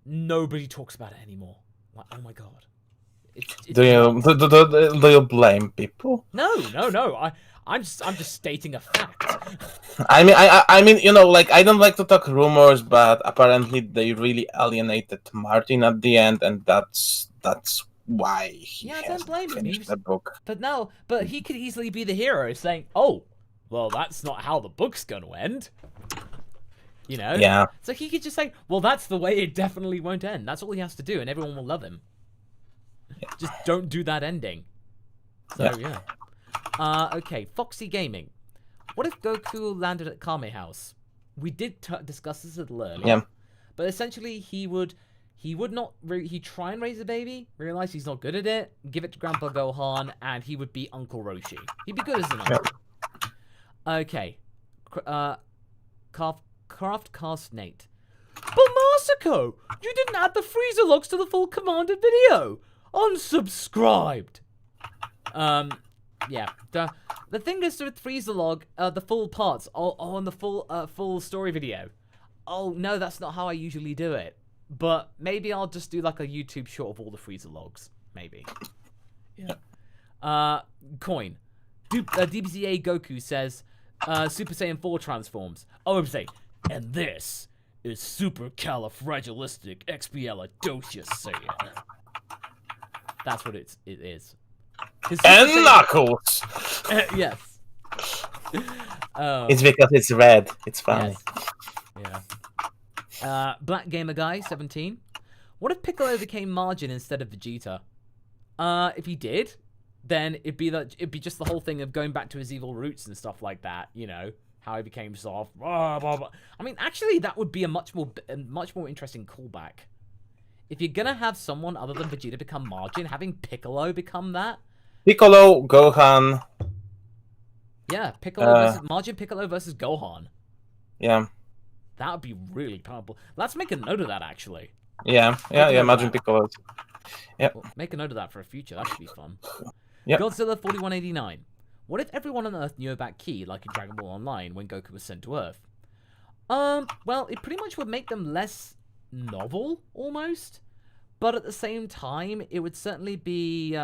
Nobody talks about it anymore. Like, oh my god. It's Do you blame people? No. I'm just stating a fact. I mean, like, I don't like to talk rumors, but apparently they really alienated Martin at the end, and that's why he Yeah, I don't hasn't blame him. finished the book. But he could easily be the hero, saying, "Oh, well, that's not how the book's going to end." You know? Yeah. So he could just say, "Well, that's the way it definitely won't end." That's all he has to do, and everyone will love him. Just don't do that ending. So yeah. Okay, Foxy Gaming. What if Goku landed at Kame House? We did discuss this a little earlier. Yeah. But essentially, he would not. He'd try and raise a baby, realize he's not good at it, give it to Grandpa Gohan, and he would be Uncle Roshi. He'd be good as an uncle. Okay. Craft Cast Nate. But Masako, you didn't add the freezer logs to the full commanded video. Unsubscribed. Yeah. The thing is with freezer log, the full parts on the full story video. Oh no, that's not how I usually do it. But maybe I'll just do like a YouTube short of all the freezer logs. Maybe. Yeah. Coin. DBZA Goku says, Super Saiyan 4 transforms. OMC. And this is supercalifragilisticexpialidocious Saiyan. That's what it is. And Knuckles! Yes. It's because it's red. It's funny. Yes. Yeah. Black Gamer Guy 17. What if Piccolo became Margin instead of Vegeta? If he did, then it'd be just the whole thing of going back to his evil roots and stuff like that. You know how he became soft. Blah, blah, blah. I mean, actually, that would be a much more interesting callback. If you're gonna have someone other than Vegeta become Margin, having Piccolo become that. Piccolo, Gohan. Yeah, Margin Piccolo versus Gohan. Yeah. That would be really powerful. Let's make a note of that, actually. Yeah, Margin Piccolo. Yeah. Well, make a note of that for a future. That should be fun. Yep. Godzilla 4189. What if everyone on Earth knew about Ki, like in Dragon Ball Online, when Goku was sent to Earth? Well, it pretty much would make them less novel, almost. But at the same time, it would certainly be,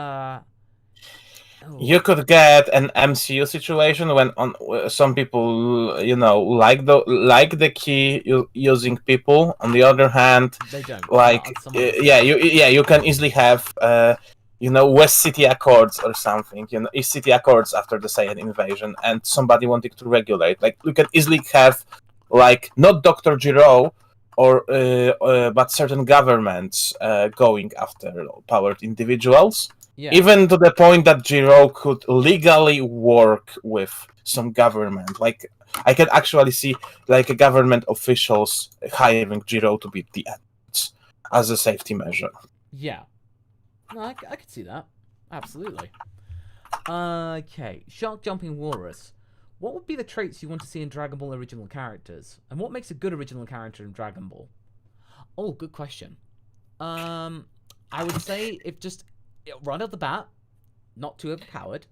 You could get an MCU situation when some people, like the key using people. On the other hand, they don't. Like, you can easily have, West City Accords or something. East City Accords after the Saiyan invasion, and somebody wanting to regulate. Like, you can easily have, like, not Dr. Giro, but certain governments going after powered individuals. Yeah. Even to the point that Jiro could legally work with some government. Like, I can actually see, like, government officials hiring Jiro to be the ants as a safety measure. Yeah. No, I could see that. Absolutely. Okay. Shark Jumping Walrus. What would be the traits you want to see in Dragon Ball original characters? And what makes a good original character in Dragon Ball? Oh, good question. I would say right off the bat, not too overpowered.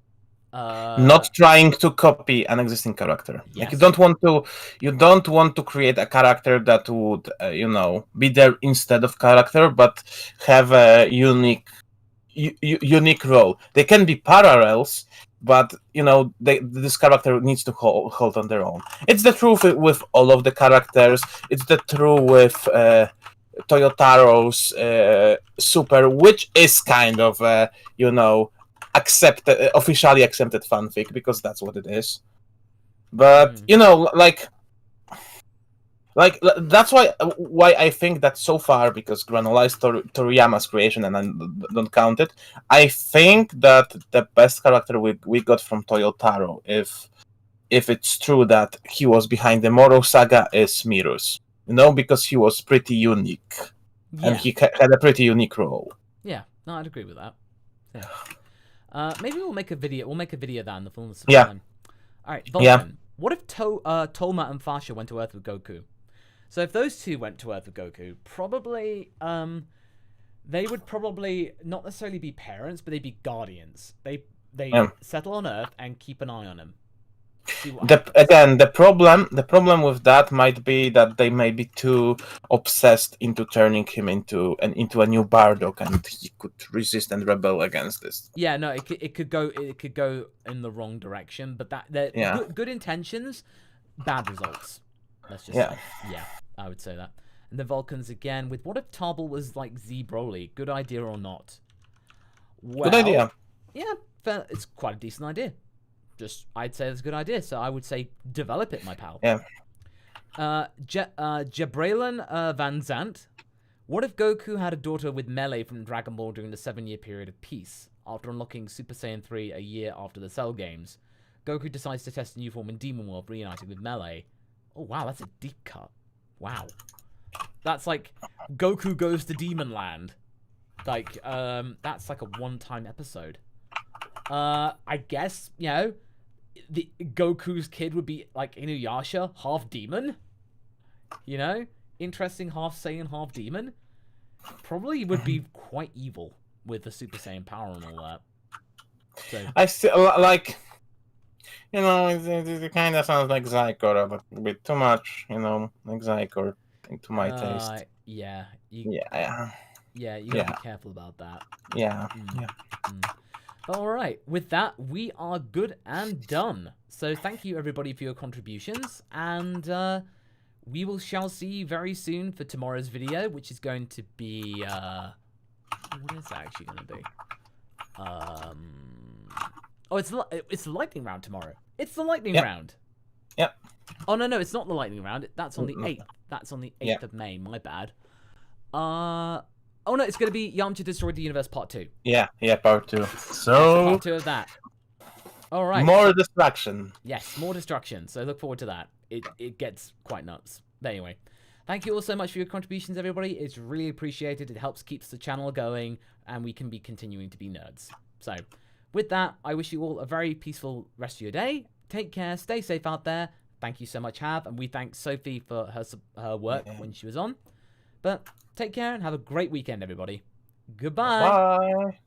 Not trying to copy an existing character. Yes. Like, you don't want to create a character that would, be there instead of character, but have a unique role. They can be parallels, but this character needs to hold on their own. It's the truth with all of the characters. It's the truth with Toyotaro's Super, which is kind of officially accepted fanfic, because that's what it is. But like that's why I think that so far, because Granola is Toriyama's creation and I don't count it, I think that the best character we got from Toyotaro, if it's true that he was behind the Moro saga, is Mirus. Because he was pretty unique. Yeah. And he had a pretty unique role. Yeah, no, I'd agree with that. Yeah. Maybe we'll make a video. We'll make a video of that in the fullness of time. All right, Vulcan. Yeah. What if Tolma and Fasha went to Earth with Goku? So if those two went to Earth with Goku, probably they would probably not necessarily be parents, but they'd be guardians. They settle on Earth and keep an eye on him. The problem with that might be that they may be too obsessed into turning him into a new Bardock, and he could resist and rebel against this. Yeah, no, it could go in the wrong direction, but good intentions, bad results. Let's just say. Yeah, I would say that. And the Vulcans again with what if Tarbell was like Z Broly? Good idea or not? Well, good idea. Yeah, it's quite a decent idea. I'd say it's a good idea, so I would say develop it, my pal. Yeah. Jabralan Van Zant. What if Goku had a daughter with Melee from Dragon Ball during the 7-year period of peace? After unlocking Super Saiyan 3 a year after the Cell games, Goku decides to test a new form in Demon World, reuniting with Melee. Oh, wow, that's a deep cut. Wow. That's like Goku goes to Demon Land. Like, that's like a one-time episode. I guess, you know, the Goku's kid would be like Inuyasha, half demon. You know, interesting, half Saiyan, half demon. Probably would be quite evil with the Super Saiyan power and all that. So I still like, you know, it kind of sounds like Zycor, but a bit too much, you know, like Zycor to my taste. Yeah. You gotta be careful about that. Yeah. All right, with that, we are good and done. So thank you, everybody, for your contributions, and we shall see you very soon for tomorrow's video, which is going to be... what is that actually going to be? Oh, it's the lightning round tomorrow. It's the lightning round. Yep. Oh, no, it's not the lightning round. That's on the 8th. That's on the 8th of May, my bad. Oh no, it's going to be Yamcha Destroyed the Universe Part 2. Yeah, Part 2. So Part 2 of that. All right. More destruction. Yes, more destruction. So look forward to that. It gets quite nuts. But anyway, thank you all so much for your contributions, everybody. It's really appreciated. It helps keeps the channel going, and we can be continuing to be nerds. So with that, I wish you all a very peaceful rest of your day. Take care. Stay safe out there. Thank you so much, Hav, and we thank Sophie for her work when she was on. But take care and have a great weekend, everybody. Goodbye. Bye.